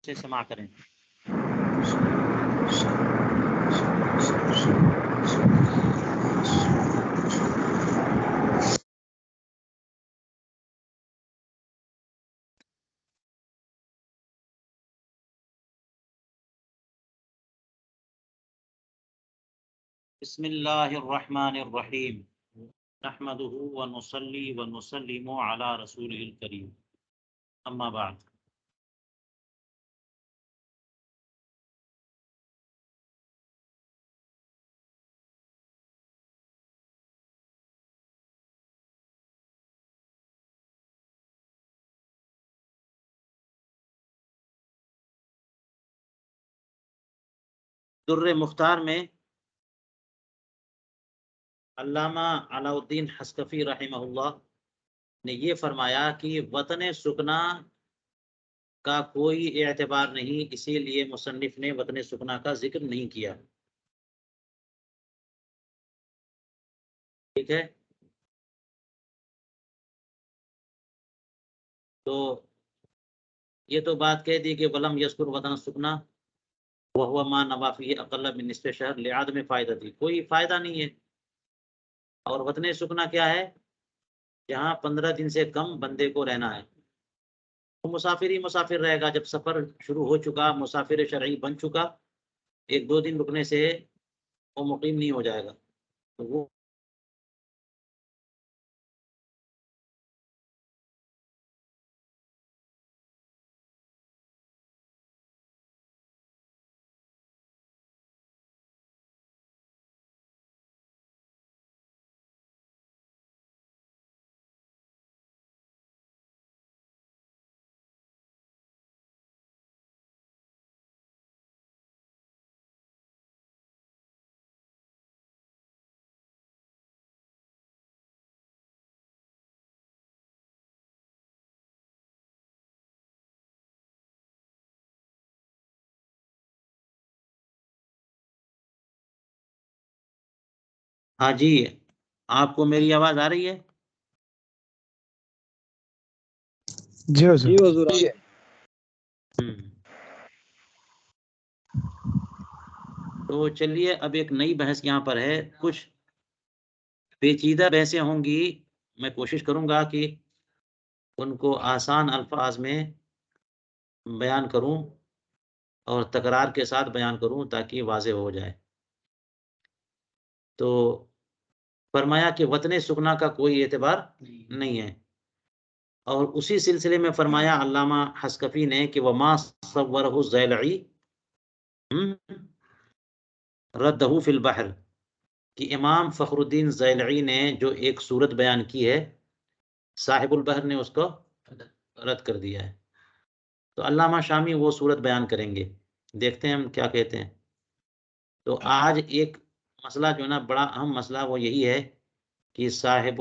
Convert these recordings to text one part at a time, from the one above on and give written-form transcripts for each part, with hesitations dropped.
سے سماع کریں۔ بسم اللہ الرحمن الرحیم نحمده ونصلی ونسلم علی رسوله الکریم اما بعد۔ در مختار میں علامہ علاء الدین حصکفی رحمہ اللہ نے یہ فرمایا کہ وطن سکنا کا کوئی اعتبار نہیں، اسی لیے مصنف نے وطن سکنا کا ذکر نہیں کیا۔ ٹھیک ہے، تو یہ تو بات کہہ دی کہ ولم یذکر وطن سکنا وہو ما نبا فیہ اقل من نصف شہر لعدم فائدہ تھی، کوئی فائدہ نہیں ہے۔ اور وطن سکنا کیا ہے؟ جہاں 15 دن سے کم بندے کو رہنا ہے، وہ مسافر ہی مسافر رہے گا۔ جب سفر شروع ہو چکا، مسافر شرعی بن چکا، 1-2 دن رکنے سے وہ مقیم نہیں ہو جائے گا، تو وہ ہاں جی، آپ کو میری آواز آ رہی ہے؟ جی حضور۔ تو چلیے اب ایک نئی بحث یہاں پر ہے، کچھ پیچیدہ بحثیں ہوں گی، میں کوشش کروں گا کہ ان کو آسان الفاظ میں بیان کروں اور تکرار کے ساتھ بیان کروں تاکہ واضح ہو جائے۔ تو فرمایا کہ وطن سکنا کا کوئی اعتبار نہیں ہے، اور اسی سلسلے میں فرمایا علامہ حصکفی نے کہ وما صورہ الزیلعی ردہ فی البحر، کہ امام فخر الدین زیلعی نے جو ایک صورت بیان کی ہے، صاحب البحر نے اس کو رد کر دیا ہے۔ تو علامہ شامی وہ صورت بیان کریں گے، دیکھتے ہیں ہم کیا کہتے ہیں۔ تو آج ایک مسئلہ جو ہے نا بڑا اہم مسئلہ، وہ یہی ہے کہ صاحب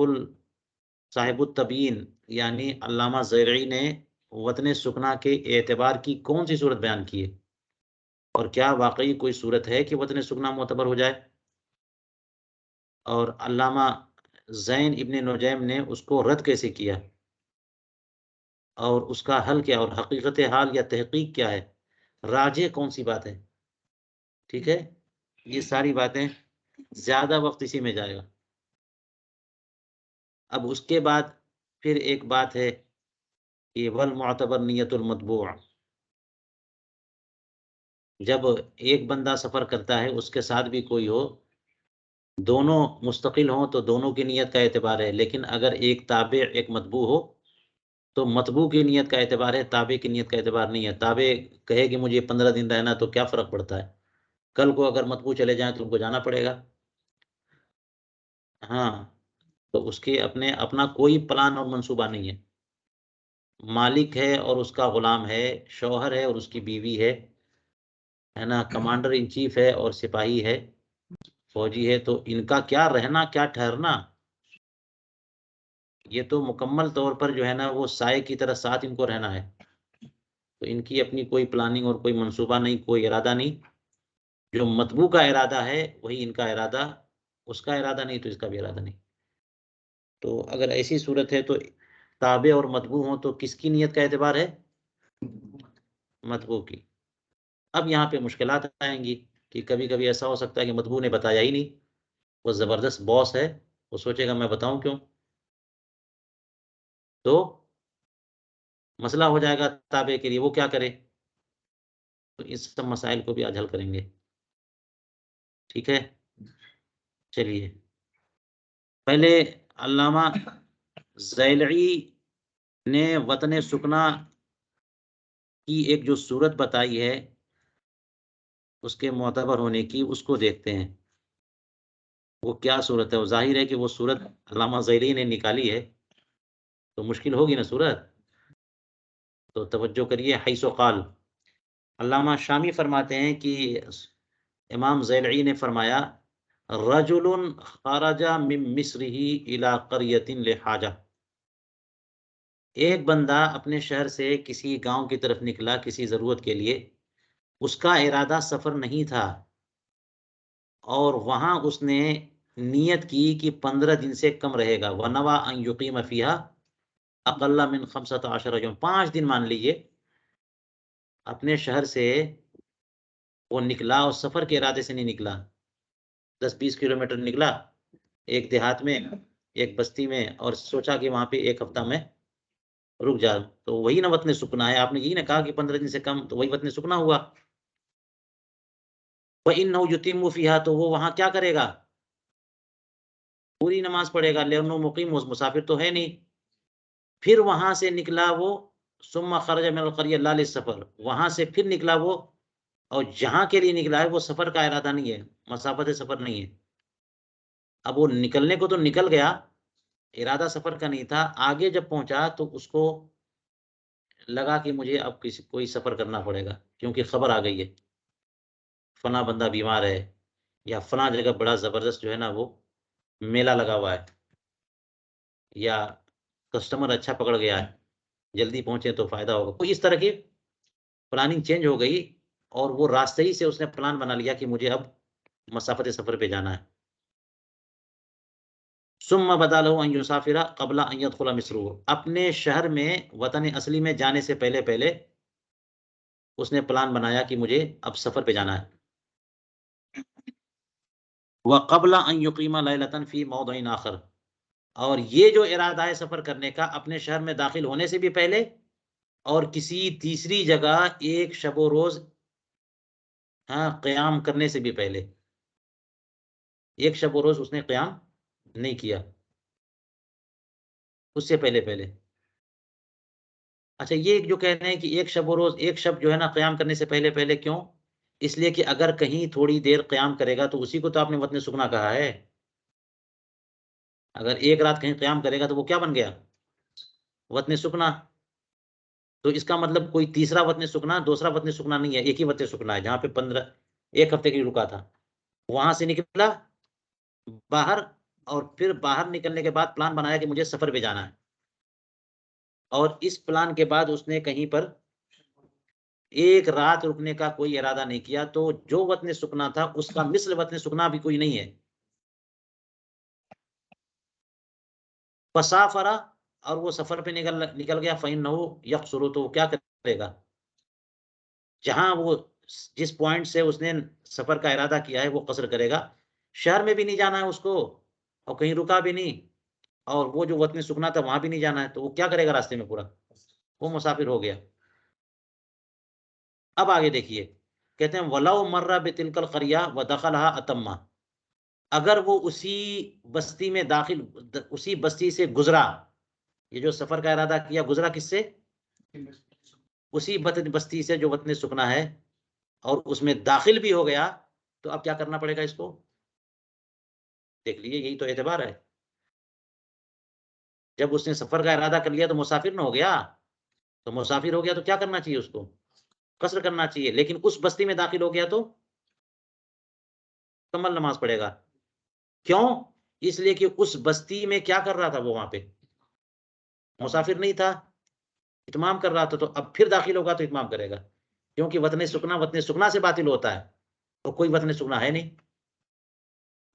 التبیین یعنی علامہ زیلعی نے وطن سکنا کے اعتبار کی کون سی صورت بیان کی ہے، اور کیا واقعی کوئی صورت ہے کہ وطن سکنا معتبر ہو جائے، اور علامہ زین ابن نجیم نے اس کو رد کیسے کیا، اور اس کا حل کیا، اور حقیقت حال یا تحقیق کیا ہے، راجح کون سی بات ہے۔ ٹھیک ہے، یہ ساری باتیں، زیادہ وقت اسی میں جائے گا۔ اب اس کے بعد پھر ایک بات ہے کہ والمعتبر نیت المطبوع، جب ایک بندہ سفر کرتا ہے اس کے ساتھ بھی کوئی ہو، دونوں مستقل ہوں تو دونوں کی نیت کا اعتبار ہے، لیکن اگر ایک تابع ایک متبوع ہو تو متبوع کی نیت کا اعتبار ہے، تابع کی نیت کا اعتبار نہیں ہے۔ تابع کہے کہ مجھے 15 دن رہنا تو کیا فرق پڑتا ہے، کل کو اگر متبوع چلے جائیں تو ان کو جانا پڑے گا۔ ہاں، تو اس کے اپنا کوئی پلان اور منصوبہ نہیں ہے، مالک ہے اور اس کا غلام ہے، شوہر ہے اور اس کی بیوی ہے نا، کمانڈر ان چیف ہے اور سپاہی ہے، فوجی ہے، تو ان کا کیا رہنا کیا ٹھہرنا، یہ تو مکمل طور پر جو ہے نا وہ سائے کی طرح ساتھ ان کو رہنا ہے۔ تو ان کی اپنی کوئی پلاننگ اور کوئی منصوبہ نہیں، کوئی ارادہ نہیں۔ جو متبوع کا ارادہ ہے وہی ان کا ارادہ، اس کا ارادہ نہیں تو اس کا بھی ارادہ نہیں۔ تو اگر ایسی صورت ہے تو تابع اور متبوع ہوں تو کس کی نیت کا اعتبار ہے؟ مطبوع کی. اب یہاں پہ مشکلات آئیں گی کہ کبھی کبھی ایسا ہو سکتا ہے کہ مطبوع نے بتایا ہی نہیں، وہ زبردست باس ہے، وہ سوچے گا میں بتاؤں کیوں، تو مسئلہ ہو جائے گا تابع کے لیے، وہ کیا کرے. تو اس سب مسائل کو بھی آج حل کریں گے. ٹھیک ہے، چلیے. پہلے علامہ زیلعی نے وطن سکنا کی ایک جو صورت بتائی ہے اس کے معتبر ہونے کی، اس کو دیکھتے ہیں. وہ کیا صورت ہے؟ وہ ظاہر ہے کہ وہ صورت علامہ زیلعی نے نکالی ہے تو مشکل ہوگی نا صورت. تو توجہ کریے. حیث قال، علامہ شامی فرماتے ہیں کہ امام زیلعی نے فرمایا رجل خرج من مصرہ الی قریۃ لحاجہ، ایک بندہ اپنے شہر سے کسی گاؤں کی طرف نکلا کسی ضرورت کے لیے، اس کا ارادہ سفر نہیں تھا، اور وہاں اس نے نیت کی کہ 15 دن سے کم رہے گا. وَنَوَىٰ أَن يُقِيمَ فِيهَا أَقَلَّ مِنْ 15 يَوْمٍ، 5 دن مان لیجئے اپنے شہر سے وہ نکلا، اور سفر کے ارادے سے نہیں نکلا، 10-20 کلومیٹر نکلا ایک دیہات میں ایک بستی میں، اور سوچا کہ وہاں پہ ایک ہفتہ میں رک جا. تو وہی نہ وطن سکنا ہے. آپ نے یہی نہ کہا کہ 15 دن سے کم، تو وہی وطن سکنا ہوا. وَإِنَّهُ يُتِمُّ فِيهَا، تو وہ وہاں کیا کرے گا؟ پوری نماز پڑھے گا. لِأَنَّهُ مُقِيمٌ، مسافر تو ہے نہیں. پھر وہاں سے نکلا وہ، ثُمَّ خَرَجَ مِنَ الْقَرْيَةِ لَا لِلسَّفَرِ، وہاں سے پھر نکلا وہ، اور جہاں کے لیے نکلا ہے وہ سفر کا ارادہ نہیں ہے، مسافت سفر نہیں ہے. اب وہ نکلنے کو تو نکل گیا، ارادہ سفر کا نہیں تھا. آگے جب پہنچا تو اس کو لگا کہ مجھے اب کوئی سفر کرنا پڑے گا، کیونکہ خبر آ گئی ہے فلاں بندہ بیمار ہے، یا فلاں جگہ بڑا زبردست جو ہے نا وہ میلہ لگا ہوا ہے، یا کسٹمر اچھا پکڑ گیا ہے، جلدی پہنچے تو فائدہ ہوگا. کوئی اس طرح کی پلاننگ چینج ہو گئی، اور وہ راستے ہی سے اس نے پلان بنا لیا کہ مجھے اب مسافت سفر پہ جانا ہے. ثم بدا له ان يسافر قبل ان يدخل مصر، اپنے شہر میں وطن اصلی میں جانے سے پہلے پہلے اس نے پلان بنایا کہ مجھے اب سفر پہ جانا ہے. وقبل ان يقيم ليلة في موضع آخر، اور یہ جو ارادہ ہے سفر کرنے کا اپنے شہر میں داخل ہونے سے بھی پہلے، اور کسی تیسری جگہ ایک شب و روز قیام کرنے سے بھی پہلے. ایک شب و روز اس نے قیام نہیں کیا اس سے پہلے پہلے. اچھا، یہ جو کہہ رہے ہیں کہ ایک شب و روز، ایک شب جو ہے نا قیام کرنے سے پہلے پہلے، کیوں؟ اس لیے کہ اگر کہیں تھوڑی دیر قیام کرے گا تو اسی کو تو آپ نے وطن سکنا کہا ہے. اگر ایک رات کہیں قیام کرے گا تو وہ کیا بن گیا؟ وطن سکنا. تو اس کا مطلب کوئی تیسرا وطن سکنا، دوسرا وطن سکنا نہیں ہے، ایک ہی وطن سکنا ہے جہاں پہ 1 ہفتے کے لیے رکا تھا. وہاں سے نکلا باہر، اور پھر باہر نکلنے کے بعد پلان بنایا کہ مجھے سفر پہ جانا ہے، اور اس پلان کے بعد اس نے کہیں پر ایک رات رکنے کا کوئی ارادہ نہیں کیا. تو جو وطن سکنا تھا اس کا مثل وطن سکنا بھی کوئی نہیں ہے. فسافر، اور وہ سفر پہ نکل گیا. فإنه يقصر، تو کیا کرے گا؟ جہاں وہ جس پوائنٹ سے اس نے سفر کا ارادہ کیا ہے وہ قصر کرے گا. شہر میں بھی نہیں جانا ہے اس کو، اور کہیں رکا بھی نہیں، اور وہ جو وطن سکنا تھا وہاں بھی نہیں جانا ہے، تو وہ کیا کرے گا راستے میں؟ پورا وہ مسافر ہو گیا. اب آگے دیکھیے، کہتے ہیں وَلَوْ مَرَّ بِتِلْكَ الْقَرْيَةِ وَدَخَلَهَا أَتَمَّ، اگر وہ اسی بستی میں داخل، اسی بستی سے گزرا، یہ جو سفر کا ارادہ کیا گزرا کس سے؟ اسی بستی سے جو وطن سکنا ہے، اور اس میں داخل بھی ہو گیا، تو اب کیا کرنا پڑے گا اس کو؟ دیکھ لیجیے، یہی تو اعتبار ہے. جب اس نے سفر کا ارادہ کر لیا تو مسافر نہ ہو گیا، تو مسافر ہو گیا تو کیا کرنا چاہیے اس کو؟ قصر کرنا چاہیے. لیکن اس بستی میں داخل ہو گیا تو کمل نماز پڑھے گا. کیوں؟ اس لیے کہ اس بستی میں کیا کر رہا تھا وہ؟ وہاں پہ مسافر نہیں تھا، اتمام کر رہا تھا. تو اب پھر داخل ہوگا تو اتمام کرے گا، کیونکہ وطن سکنا سے باطل ہوتا ہے، اور کوئی وطن سکنا ہے نہیں،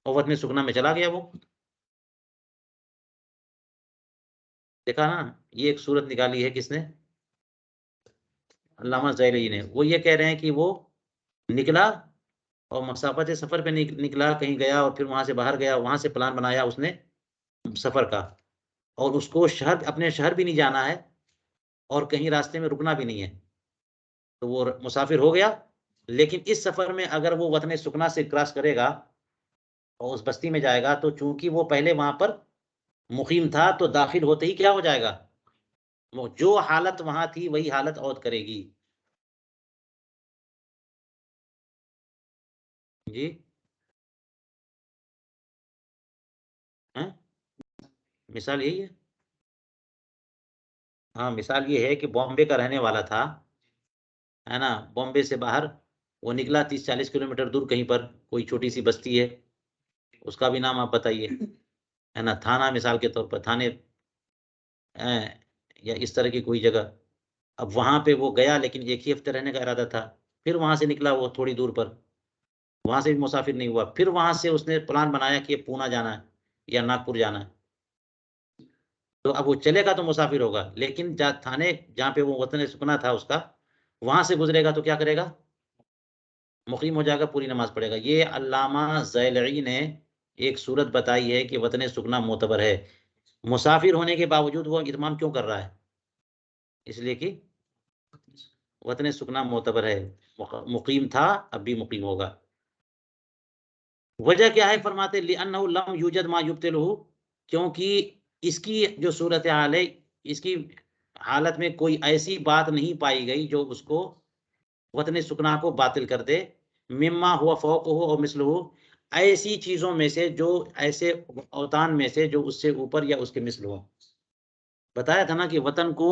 اور وطن سکنا میں چلا گیا وہ. دیکھا نا، یہ ایک صورت نکالی ہے کس نے؟ علامہ زیلعی نے، وہ یہ کہہ رہے ہیں کہ وہ نکلا اور مسافت سفر پہ نکلا، کہیں گیا اور پھر وہاں سے باہر گیا، وہاں سے پلان بنایا اس نے سفر کا، اور اس کو اپنے شہر بھی نہیں جانا ہے اور کہیں راستے میں رکنا بھی نہیں ہے، تو وہ مسافر ہو گیا۔ لیکن اس سفر میں اگر وہ وطن سکنا سے کراس کرے گا اور اس بستی میں جائے گا، تو چونکہ وہ پہلے وہاں پر مقیم تھا، تو داخل ہوتے ہی کیا ہو جائے گا، جو حالت وہاں تھی وہی حالت عود کرے گی۔ جی مثال یہی ہے، ہاں مثال یہ ہے کہ بامبے کا رہنے والا تھا، ہے نا، بامبے سے باہر وہ نکلا 30-40 کلومیٹر دور کہیں پر کوئی چھوٹی سی بستی ہے، اس کا بھی نام آپ بتائیے، ہے نا، تھانہ مثال کے طور پر، تھانے یا اس طرح کی کوئی جگہ۔ اب وہاں پہ وہ گیا، لیکن ایک ہی ہفتے رہنے کا ارادہ تھا، پھر وہاں سے نکلا وہ تھوڑی دور پر، وہاں سے بھی مسافر نہیں ہوا، پھر وہاں سے اس نے پلان بنایا کہ پونا جانا ہے یا ناگپور جانا ہے، تو اب وہ چلے گا تو مسافر ہوگا، لیکن تھانے جہاں پہ وہ وطن سکنا تھا اس کا، وہاں سے گزرے گا تو کیا کرے گا، مقیم ہو جائے گا، پوری نماز پڑھے گا۔ یہ علامہ زیلعی نے ایک صورت بتائی ہے کہ وطن سکنا معتبر ہے، مسافر ہونے کے باوجود وہ اتمام کیوں کر رہا ہے، اس لیے کہ وطن سکنا معتبر ہے، مقیم تھا اب بھی مقیم ہوگا۔ وجہ کیا ہے، فرماتے لِأَنَّهُ لَمْ يُوجَدْ مَا يُبْطِلُهُ، کیونکہ اس کی جو صورتحال ہے، اس کی حالت میں کوئی ایسی بات نہیں پائی گئی جو اس کو وطن سکنا کو باطل کر دے، مما ہوا فوقہ اور مثلہ، ایسی چیزوں میں سے، جو ایسے اوطان میں سے جو اس سے اوپر یا اس کے مثل ہو۔ بتایا تھا نا کہ وطن کو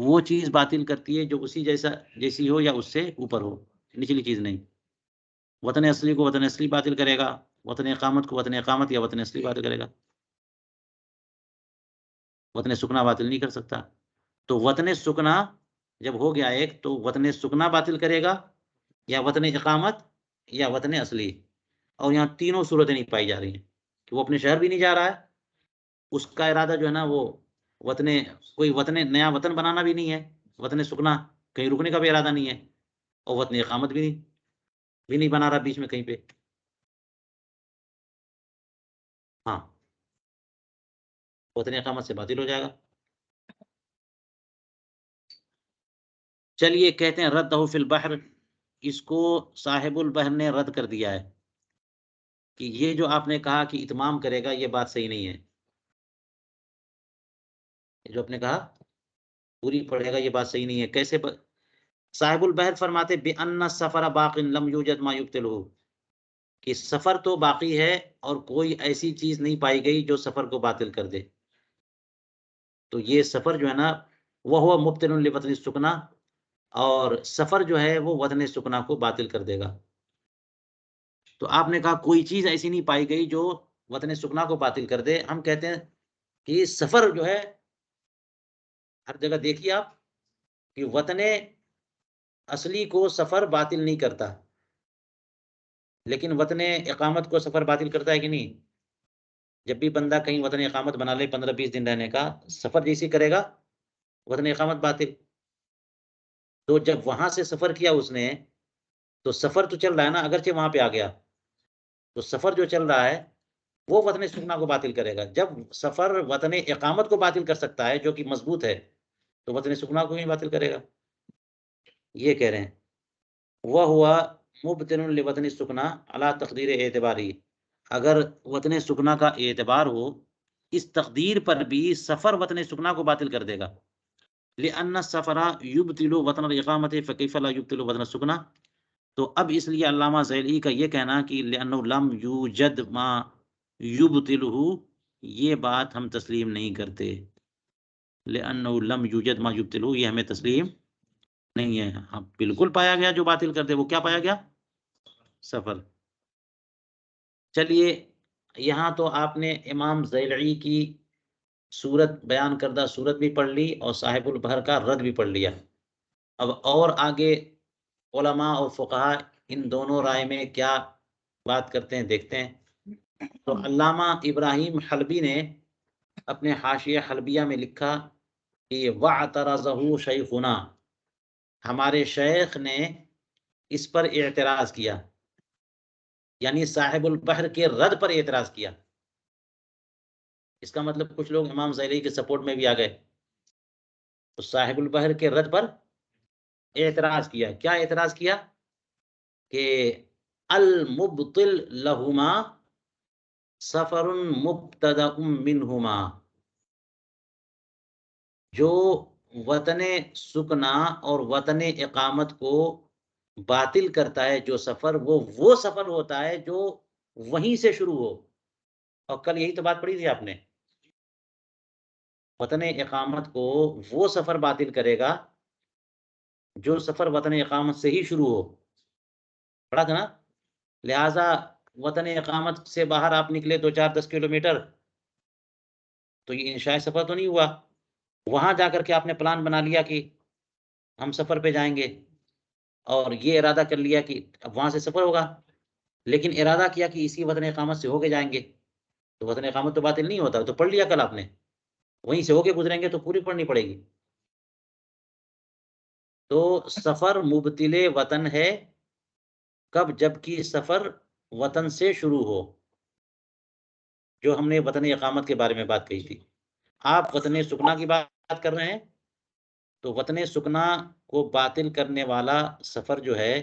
وہ چیز باطل کرتی ہے جو اسی جیسی ہو یا اس سے اوپر ہو، نچلی چیز نہیں۔ وطن اصلی کو وطن اصلی باطل کرے گا، وطن اقامت کو وطن اقامت یا وطن اصلی باطل کرے گا، وطن سکنا باطل نہیں کر سکتا۔ تو وطن سکنا جب ہو گیا ایک، تو وطن سکنا باطل کرے گا یا وطن اقامت یا وطن اصلی، اور یہاں تینوں صورتیں نہیں پائی جا رہی ہیں، کہ وہ اپنے شہر بھی نہیں جا رہا ہے، اس کا ارادہ جو ہے نا وہ کوئی نیا وطن بنانا بھی نہیں ہے، وطن سکنا کہیں رکنے کا بھی ارادہ نہیں ہے، اور وطن اقامت بھی نہیں بنا رہا بیچ میں کہیں پہ، ہاں وطن اقامت سے باطل ہو جائے گا۔ چلیے کہتے ہیں ردہ فی البحر، اس کو صاحب البحر نے رد کر دیا ہے، کہ یہ جو آپ نے کہا کہ اتمام کرے گا، یہ بات صحیح نہیں ہے، جو آپ نے کہا پوری پڑھے گا، یہ بات صحیح نہیں ہے۔ کیسے صاحب البحر فرماتے بِأَنَّ السَّفَرَ بَاقٍ لَمْ يُوجَدْ مَا يُبْطِلُهُ، کہ سفر تو باقی ہے اور کوئی ایسی چیز نہیں پائی گئی جو سفر کو باطل کر دے، تو یہ سفر جو ہے نا وہ مبطل لوطن السکنا، اور سفر جو ہے وہ وطن سکنا کو باطل کر دے گا۔ تو آپ نے کہا کوئی چیز ایسی نہیں پائی گئی جو وطن سکنا کو باطل کر دے، ہم کہتے ہیں کہ سفر جو ہے ہر جگہ دیکھیے آپ کہ وطن اصلی کو سفر باطل نہیں کرتا، لیکن وطن اقامت کو سفر باطل کرتا ہے کہ نہیں؟ جب بھی بندہ کہیں وطن اقامت بنا لے 15-20 دن رہنے کا، سفر جیسی کرے گا وطن اقامت باطل۔ تو جب وہاں سے سفر کیا اس نے، تو سفر تو چل رہا ہے نا، اگرچہ وہاں پہ آ گیا، تو سفر جو چل رہا ہے وہ وطن سکنا کو باطل کرے گا۔ جب سفر وطن اقامت کو باطل کر سکتا ہے جو کہ مضبوط ہے، تو وطن سکنا کو ہی باطل کرے گا، یہ کہہ رہے ہیں۔ وہ ہوا مبطل لوطن سکنا علی تقدیر اعتباری، اگر وطن سکنا کا اعتبار ہو، اس تقدیر پر بھی سفر وطن سکنا کو باطل کر دے گا، لأن السفر یبطل وطن الاقامت فکیف لا یبطل وطن السکنا، تو اب اس لیے علامہ زیلعی کا یہ کہنا کہ لأنه لم یوجد ما یبطلہ، یہ بات ہم تسلیم نہیں کرتے، لأنه لم یوجد ما یبطلہ، یہ ہمیں تسلیم نہیں ہے، ہاں بالکل پایا گیا جو باطل کر دے، وہ کیا پایا گیا؟ سفر۔ چلیے یہاں تو آپ نے امام زیلعی کی صورت بیان کردہ صورت بھی پڑھ لی اور صاحب البحر کا رد بھی پڑھ لیا، اب اور آگے علماء اور فقہاء ان دونوں رائے میں کیا بات کرتے ہیں دیکھتے ہیں۔ تو علامہ ابراہیم حلبی نے اپنے حاشیہ حلبیہ میں لکھا کہ وَاعْتَرَضَهُ شیخنا، ہمارے شیخ نے اس پر اعتراض کیا، یعنی صاحب البحر کے رد پر اعتراض کیا۔ اس کا مطلب کچھ لوگ امام زیلعی کے سپورٹ میں بھی آ گئے، تو صاحب البحر کے رد پر اعتراض کیا۔ کیا اعتراض کیا؟ کہ المبطل لہما سفر مبتدأ منہما، جو وطن سکنا اور وطن اقامت کو باطل کرتا ہے جو سفر، وہ سفر ہوتا ہے جو وہیں سے شروع ہو۔ اور کل یہی تو بات پڑھی تھی آپ نے، وطن اقامت کو وہ سفر باطل کرے گا جو سفر وطن اقامت سے ہی شروع ہو، پڑھا تھا نا۔ لہذا وطن اقامت سے باہر آپ نکلے 2-4-10 کلومیٹر تو یہ انشاء سفر تو نہیں ہوا۔ وہاں جا کر کے آپ نے پلان بنا لیا کہ ہم سفر پہ جائیں گے، اور یہ ارادہ کر لیا کہ اب وہاں سے سفر ہوگا، لیکن ارادہ کیا کہ اسی وطن اقامت سے ہو کے جائیں گے، تو وطن اقامت تو باطل نہیں ہوتا، تو پڑھ لیا کل آپ نے، وہیں سے ہو کے گزریں گے تو پوری پڑھنی پڑے گی۔ تو سفر مبتل وطن ہے کب؟ جبکہ سفر وطن سے شروع ہو، جو ہم نے وطن اقامت کے بارے میں بات کہی تھی۔ آپ وطن سکنا کی بات کر رہے ہیں، تو وطن سکنا کو باطل کرنے والا سفر جو ہے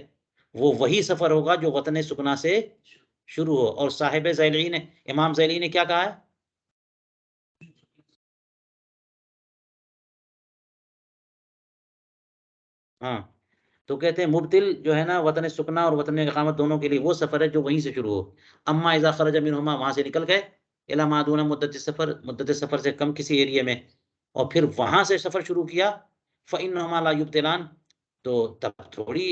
وہ وہی سفر ہوگا جو وطن سکنا سے شروع ہو۔ اور صاحب زیلعی نے، امام زیلعی نے کیا کہا ہے؟ ہاں، تو کہتے ہیں مبتل جو ہے نا وطن سکنا اور وطن اقامت دونوں کے لیے وہ سفر ہے جو وہیں سے شروع ہو۔ اما اذا خرج منہما، وہاں سے نکل گئے، الی ما دون مدت سفر، مدت سفر سے کم کسی ایریے میں، اور پھر وہاں سے سفر شروع کیا، فإنہما لا یبطلان، تو تب تھوڑی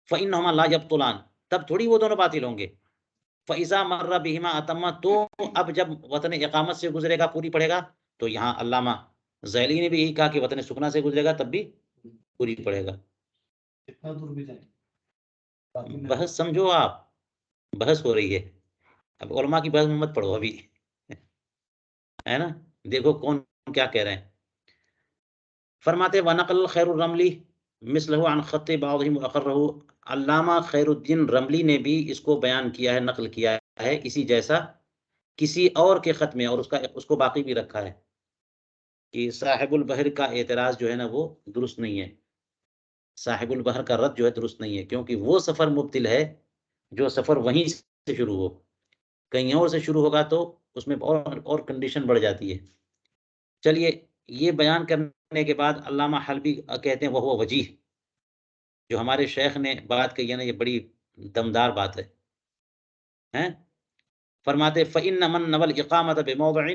فإنہما لا یبطلان، تب تھوڑی وہ دونوں باطل ہوں گے۔ فإذا مر بہما اتم، تو اب جب وطن اقامت سے گزرے گا پوری پڑھے گا، تو یہاں علامہ زیلعی نے بھی یہی کہا کہ وطن سکنا سے گزرے گا تب بھی پوری پڑھے گا۔ بحث سمجھو، آپ بحث ہو رہی ہے، اب علماء کی بحث میں مت پڑھو ابھی، ہے نا، دیکھو کون کیا کہہ رہے ہیں۔ فرماتے وَنَقَلَ خیر الرملی مثلہ عن خط بعضهم وأقرہ، علامہ خیر الدین رملی نے بھی اس کو بیان کیا ہے، نقل کیا ہے اسی جیسا کسی اور کے خط میں، اور اس کو باقی بھی رکھا ہے کہ صاحب البحر کا اعتراض جو ہے نا وہ درست نہیں ہے، صاحب البحر کا رد جو ہے درست نہیں ہے، کیونکہ وہ سفر مبتل ہے جو سفر وہیں سے شروع ہو، کہیں اور سے شروع ہوگا تو اس میں اور کنڈیشن بڑھ جاتی ہے۔ چلیے، یہ بیان کرنے کے بعد علامہ حلبی کہتے ہیں وہ وجیح، جو ہمارے شیخ نے بات کہی ہے نا، یہ بڑی دمدار بات ہے۔ فرماتے فإن من نوى الإقامة بموضع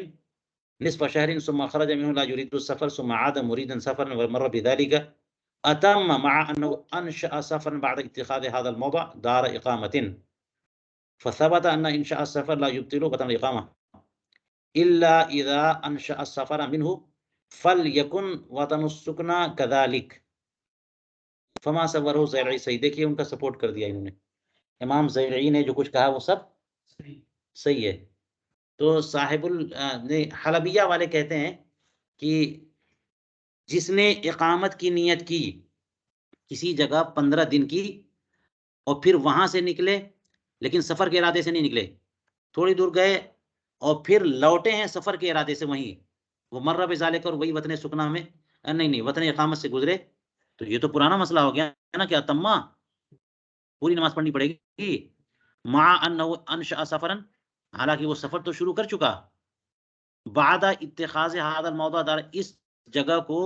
نصف شهر ثم خرج منه لا يريد السفر ثم عاد مريدا سفرا ومر بذلك أتم مع أنه أنشأ سفرا بعد اتخاذ هذا الموضع دار إقامة، فثبت أن إنشاء السفر لا يبطل وطن الإقامة إلا إذا أنشأ السفر منه فليكن وطن السكنى كذلك فما صوره زیلعی صحیح۔ دیکھیے ان کا سپورٹ کر دیا انہوں نے، امام زیلعی نے جو کچھ کہا وہ سب صحیح ہے۔ تو صاحب حلبیہ والے کہتے ہیں کہ جس نے اقامت کی نیت کی کسی جگہ 15 دن کی، اور پھر وہاں سے نکلے لیکن سفر کے ارادے سے نہیں نکلے، تھوڑی دور گئے اور پھر لوٹے ہیں سفر کے ارادے سے، وہیں وہ مر بذالک، اور وہی وطن سکنا میں نہیں وطن اقامت سے گزرے، تو یہ تو پرانا مسئلہ ہو گیا ہے نا کہ اتما پوری نماز پڑھنی پڑے گی، مع انہ انشأ سفرا، حالانکہ وہ سفر تو شروع کر چکا، بعد اتخاذ هذا الموضع دار، اس جگہ کو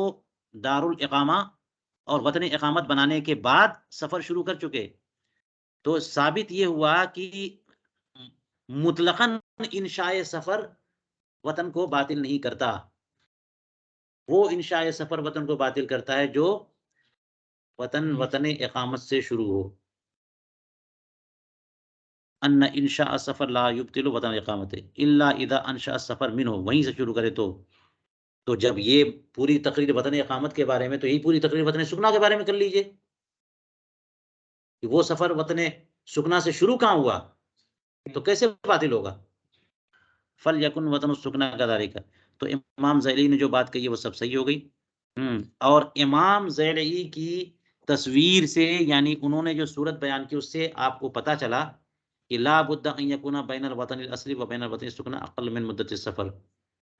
دار الاقامہ اور وطن اقامت بنانے کے بعد سفر شروع کر چکے۔ تو ثابت یہ ہوا کہ مطلقاً انشاء سفر وطن کو باطل نہیں کرتا، وہ انشاء سفر وطن کو باطل کرتا ہے جو وطن اقامت سے شروع ہو۔ ان انشاء السفر لا یبطل وطن اقامت الا اذا انشاء السفر منه، وہیں سے شروع کرے تو جب یہ پوری تقریر وطن اقامت کے بارے میں، تو یہی پوری تقریر وطن سکنا کے بارے میں کر لیجئے کہ وہ سفر وطن سکنا سے شروع کہاں ہوا، تو کیسے باطل ہوگا؟ فلیکن وطن السکنا کذالک، تو امام زیلعی نے جو بات کہی ہے وہ سب صحیح ہو گئی، اور امام ذیلعی کی تصویر سے، یعنی انہوں نے جو صورت بیان کی اس سے آپ کو پتا چلا کہ لا بد ان یکون بین الوطن الاصلی و بین الوطن السکن اقل من مدت السفر،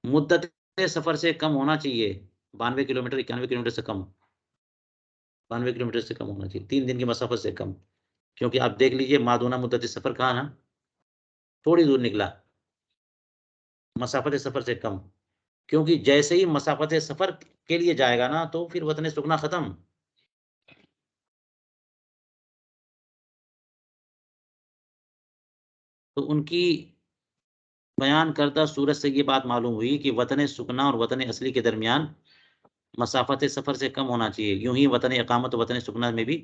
مدت سفر سے کم ہونا چاہیے 92 کلومیٹر 91 کلومیٹر سے کم، 92 کلومیٹر سے کم ہونا چاہیے، 3 دن کی مسافت سے کم، کیونکہ آپ دیکھ لیجئے مادونہ مدت سفر کہاں نا تھوڑی دور نکلا، مسافت سفر سے کم، کیونکہ جیسے ہی مسافت سفر کے لیے جائے گا نا تو پھر وطن سکنا ختم. تو ان کی بیان کردہ صورت سے یہ بات معلوم ہوئی کہ وطن سکنا اور وطن اصلی کے درمیان مسافت سفر سے کم ہونا چاہیے. یوں ہی وطن اقامت و وطن سکنا میں بھی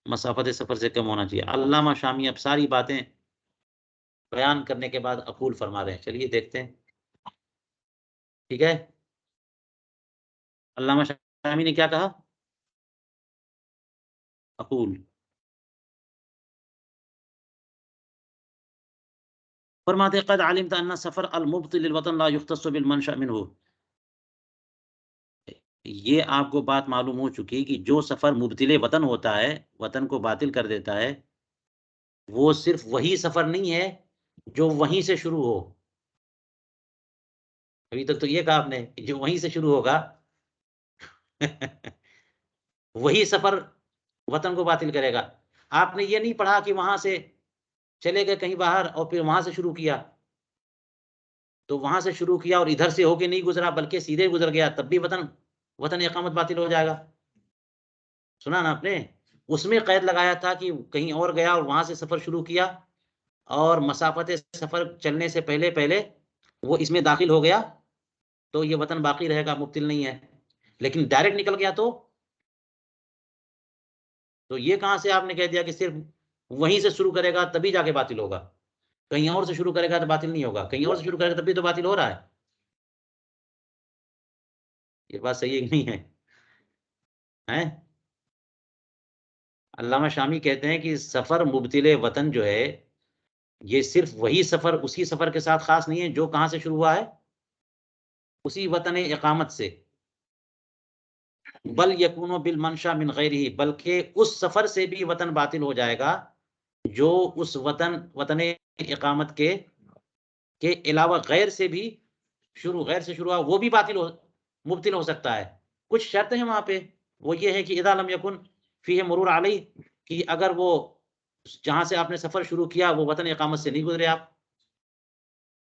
مسافت سفر سے کم ہونا چاہیے. علامہ شامی اب ساری باتیں بیان کرنے کے بعد اقول فرما رہے ہیں. چلیے دیکھتے ہیں. ٹھیک ہے، علامہ شامی نے کیا کہا؟ اقول فرماتے قد علمت ان سفر المبطل للوطن لا يختص بالمنشأ منه. یہ آپ کو بات معلوم ہو چکی کہ جو سفر مبطل وطن ہوتا ہے، وطن کو باطل کر دیتا ہے، وہ صرف وہی سفر نہیں ہے جو وہیں سے شروع ہو. ابھی تک تو یہ کہا آپ نے جو وہیں سے شروع ہوگا وہی سفر وطن کو باطل کرے گا. آپ نے یہ نہیں پڑھا کہ وہاں سے چلے گئے کہیں باہر اور پھر وہاں سے شروع کیا، تو وہاں سے شروع کیا اور ادھر سے ہو کے نہیں گزرا بلکہ سیدھے گزر گیا، تب بھی وطن اقامت باطل ہو جائے گا. سنا نا آپ نے؟ اس میں قید لگایا تھا کہ کہیں اور گیا اور وہاں سے سفر شروع کیا اور مسافت سفر چلنے سے پہلے وہ اس میں داخل ہو گیا تو یہ وطن باقی رہے گا، مبطل نہیں ہے. لیکن ڈائریکٹ نکل گیا تو یہ کہاں سے آپ نے کہہ دیا کہ صرف وہیں سے شروع کرے گا تبھی جا کے باطل ہوگا، کہیں اور سے شروع کرے گا تو باطل نہیں ہوگا، کہیں اور سے شروع کرے گا تبھی تو باطل ہو رہا ہے. یہ بات صحیح نہیں ہے. علامہ شامی کہتے ہیں کہ سفر مبطل وطن جو ہے یہ صرف وہی سفر اسی سفر کے ساتھ خاص نہیں ہے جو کہاں سے شروع ہوا ہے، اسی وطن اقامت سے، بل یکون بالمنشا من غیرہ، بلکہ اس سفر سے بھی وطن باطل ہو جائے گا جو اس وطن اقامت کے علاوہ غیر سے شروع ہوا، وہ بھی مبطل ہو سکتا ہے. کچھ شرط ہیں وہاں پہ، وہ یہ ہے کہ اذا لم یکن فیہ مرور علیہ، کہ اگر وہ جہاں سے آپ نے سفر شروع کیا وہ وطن اقامت سے نہیں گزرے، آپ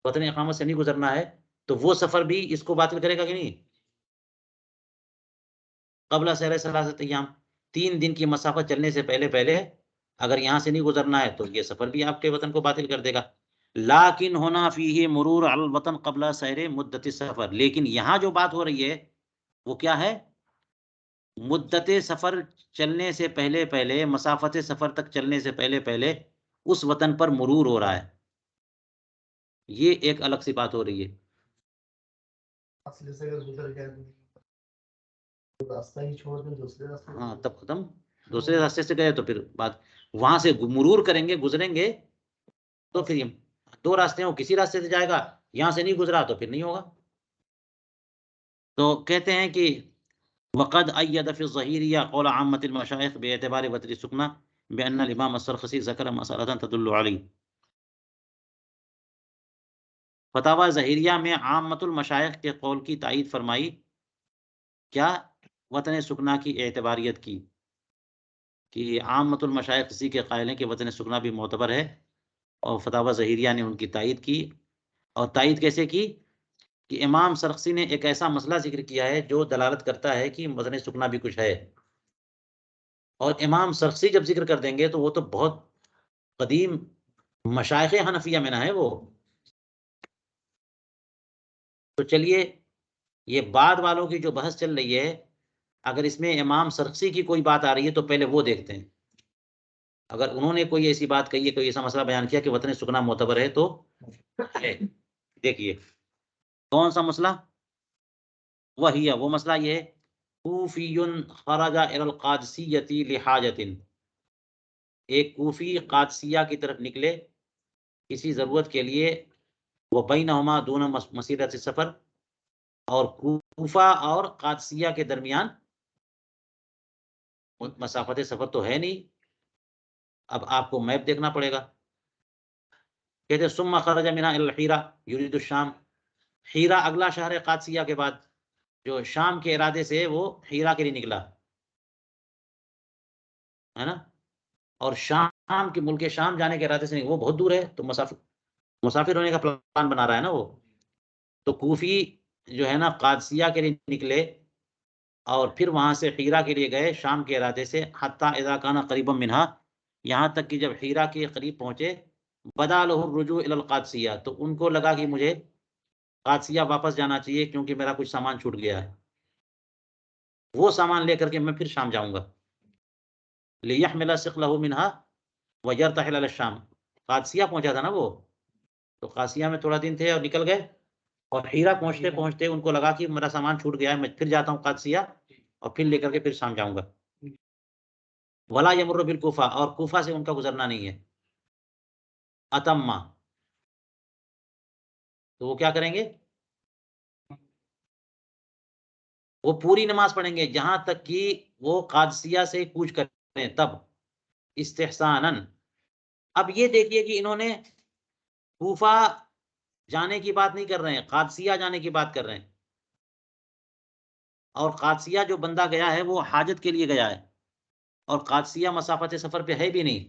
وطن اقامت سے نہیں گزرنا ہے، تو وہ سفر بھی اس کو باطل کرے گا کہ نہیں. قبل سیر ثلاثۃ ایام، 3 دن کی مسافت چلنے سے پہلے اگر یہاں سے نہیں گزرنا ہے تو یہ سفر بھی آپ کے وطن کو باطل کر دے گا. لیکن ہونا فیہ مرور علی الوطن قبل سیر مدت سفر، لیکن یہاں جو بات ہو رہی ہے وہ کیا ہے؟ مدت سفر چلنے سے پہلے مسافت سفر تک چلنے سے پہلے اس وطن پر مرور ہو رہا ہے، یہ ایک الگ سی بات ہو رہی ہے. ہاں تب ختم، دوسرے راستے سے گئے تو پھر بات وہاں سے مرور کریں گے، گزریں گے تو پھر یہ 2 راستے ہیں، وہ کسی راستے سے جائے گا، یہاں سے نہیں گزرا تو پھر نہیں ہوگا. تو کہتے ہیں کہ وقد أيد في الظهيرية قول عامة المشايخ باعتبار وتر السكنى بأن الإمام السرخسی ذكر مسألة تدل عليه. فتاوی ظہیریہ میں عامۃ المشائخ کے قول کی تائید فرمائی، کیا؟ وطن سکنا کی اعتباریت کی، کہ عامۃ المشائخ اسی کے قائل ہیں کہ وطن سکنا بھی معتبر ہے، اور فتاوی ظہیریہ نے ان کی تائید کی. اور تائید کیسے کی؟ کہ امام سرخسی نے ایک ایسا مسئلہ ذکر کیا ہے جو دلالت کرتا ہے کہ وطن سکنا بھی کچھ ہے. اور امام سرخسی جب ذکر کر دیں گے تو وہ تو بہت قدیم مشائخ حنفیہ میں نہ ہے وہ. تو چلیے یہ بعد والوں کی جو بحث چل رہی ہے، اگر اس میں امام سرخسی کی کوئی بات آ رہی ہے تو پہلے وہ دیکھتے ہیں. اگر انہوں نے کوئی ایسی بات کہی ہے، کوئی ایسا مسئلہ بیان کیا کہ وطن سکنا معتبر ہے تو دیکھیے کون سا مسئلہ؟ وہی وہ مسئلہ یہ کوفی خرج الی القادسیۃ لحاجۃ، ایک کوفی قادسیہ کی طرف نکلے کسی ضرورت کے لیے، وہ بینہما دون مسیرۃ سفر، اور کوفہ اور قادسیہ کے درمیان مسافت سفر تو ہے نہیں، اب آپ کو میپ دیکھنا پڑے گا. کہتے ثم خرج منها الى الحیرہ یرید الشام، حیرہ اگلا شہر ہے قادسیہ کے بعد، جو شام کے ارادے سے وہ حیرہ کے لیے نکلا ہے نا. اور شام کے ملک شام جانے کے ارادے سے نہیں، وہ بہت دور ہے، تو مسافر ہونے کا پلان بنا رہا ہے نا وہ. تو کوفی جو ہے نا قادسیہ کے لیے نکلے اور پھر وہاں سے حیرہ کے لیے گئے شام کے ارادے سے، حتی اذا کان قریبا منہا، یہاں تک کہ جب حیرہ کے قریب پہنچے، بدا لہ الرجوع الی القادسیہ، تو ان کو لگا کہ مجھے قادسیہ واپس جانا چاہیے کیونکہ میرا کچھ سامان چھوٹ گیا ہے، وہ سامان لے کر کے میں پھر شام جاؤں گا. لیحمل ثقلہ منہا ویرتحل الی الشام، قادسیہ پہنچا تھا نا وہ، تو قادسیہ میں تھوڑا دن تھے اور نکل گئے، اور حیرہ پہنچتے پہنچتے ان کو لگا کہ میرا سامان چھوٹ گیا ہے، میں پھر جاتا ہوں قادسیہ اور پھر لے کر کے پھر شام جاؤں گا. ولا یمر بالکوفہ، اور کوفہ سے ان کا گزرنا نہیں ہے. اتما، تو وہ کیا کریں گے؟ وہ پوری نماز پڑھیں گے جہاں تک کہ وہ قادسیہ سے کوچ کریں تب، استحساناً. اب یہ دیکھیے کہ انہوں نے کوفہ جانے کی بات نہیں کر رہے ہیں، قادسیہ جانے کی بات کر رہے ہیں. اور قادسیہ جو بندہ گیا ہے وہ حاجت کے لیے گیا ہے، اور قادسیہ مسافت سفر پہ ہے بھی نہیں،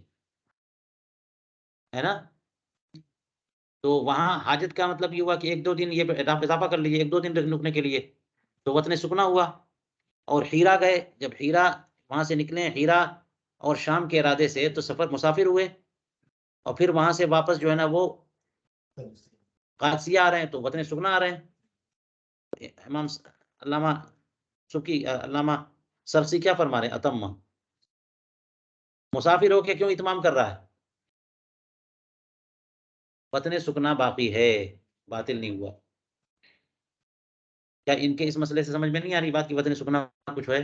ہے نا. تو وہاں حاجت کا مطلب یہ ہوا کہ ایک دو دن یہ اضافہ کر لیجیے، ایک دو دن رکنے کے لیے، تو وطن سکنا ہوا. اور حیرہ گئے، جب حیرہ وہاں سے نکلے حیرہ اور شام کے ارادے سے، تو سفر مسافر ہوئے، اور پھر وہاں سے واپس جو ہے نا وہ قادسیہ آ رہے ہیں، تو وطن سکنا آ رہے ہیں. امام علامہ سبکی علامہ سرسی کیا فرما رہے ہیں؟ اتم، مسافر ہو کے کیوں اتمام کر رہا ہے؟ وطن سکنا باقی ہے، باطل نہیں ہوا. کیا ان کے اس مسئلے سے سمجھ میں نہیں آ رہی بات کہ وطن سکنا کچھ ہے؟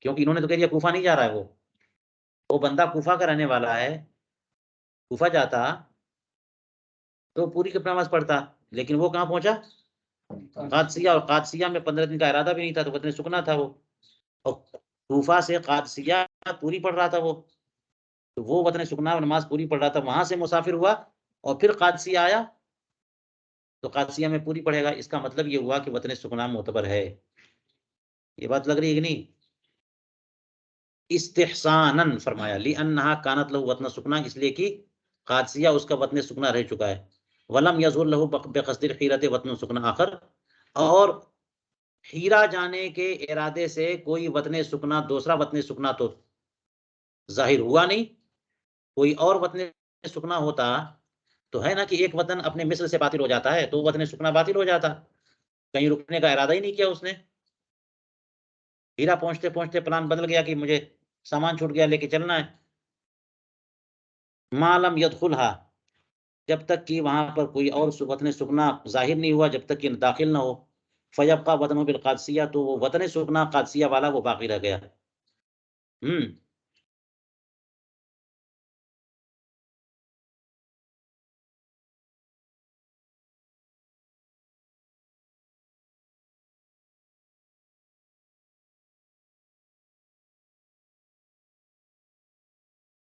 کیونکہ انہوں نے تو کہہ دیا کوفہ نہیں جا رہا ہے، وہ بندہ کوفہ کا رہنے والا ہے، کوفہ جاتا تو پوری کی نماز پڑھتا، لیکن وہ کہاں پہنچا؟ قادسیہ، اور قادسیہ میں 15 دن کا ارادہ بھی نہیں تھا، تو وطن سکنا تھا وہ، اور کوفہ سے قادسیہ پوری پڑھ رہا تھا وہ، تو وہ وطن سکنا نماز پوری پڑھ رہا تھا، وہاں سے مسافر ہوا اور پھر قادسیہ آیا، تو قادسیہ میں پوری پڑھے گا. اس کا مطلب یہ ہوا کہ وطن سکنا معتبر ہے. یہ بات لگ رہی ہے کہ نہیں؟ استحساناً فرمایا، لأنہا کانت لہو وطن سکنا، اس لیے کہ قادسیہ اس کا وطن سکنا رہ چکا ہے. ولم یظہر لہو بقصد الحیرۃ وطن سکنا آخر، اور حیرہ جانے کے ارادے سے کوئی وطن سکنا، دوسرا وطن سکنا تو ظاہر ہوا نہیں. کوئی اور وطن سکنا ہوتا تو ہے نا کہ ایک وطن اپنے مصر سے باطل ہو جاتا ہے، تو وطن سکنا باطل ہو جاتا، کہیں رکنے کا ارادہ ہی نہیں کیا اس نے. حیرہ پہنچتے پہنچتے پلان بدل گیا کہ مجھے سامان چھوٹ گیا، لے کے چلنا ہے. ما لم يدخلها، جب تک کہ وہاں پر کوئی اور وطن سکنا ظاہر نہیں ہوا، جب تک کہ داخل نہ ہو. فیبقى وطنه بالقادسیہ، تو وہ وطن سکنا قادسیہ والا وہ باقی رہ گیا.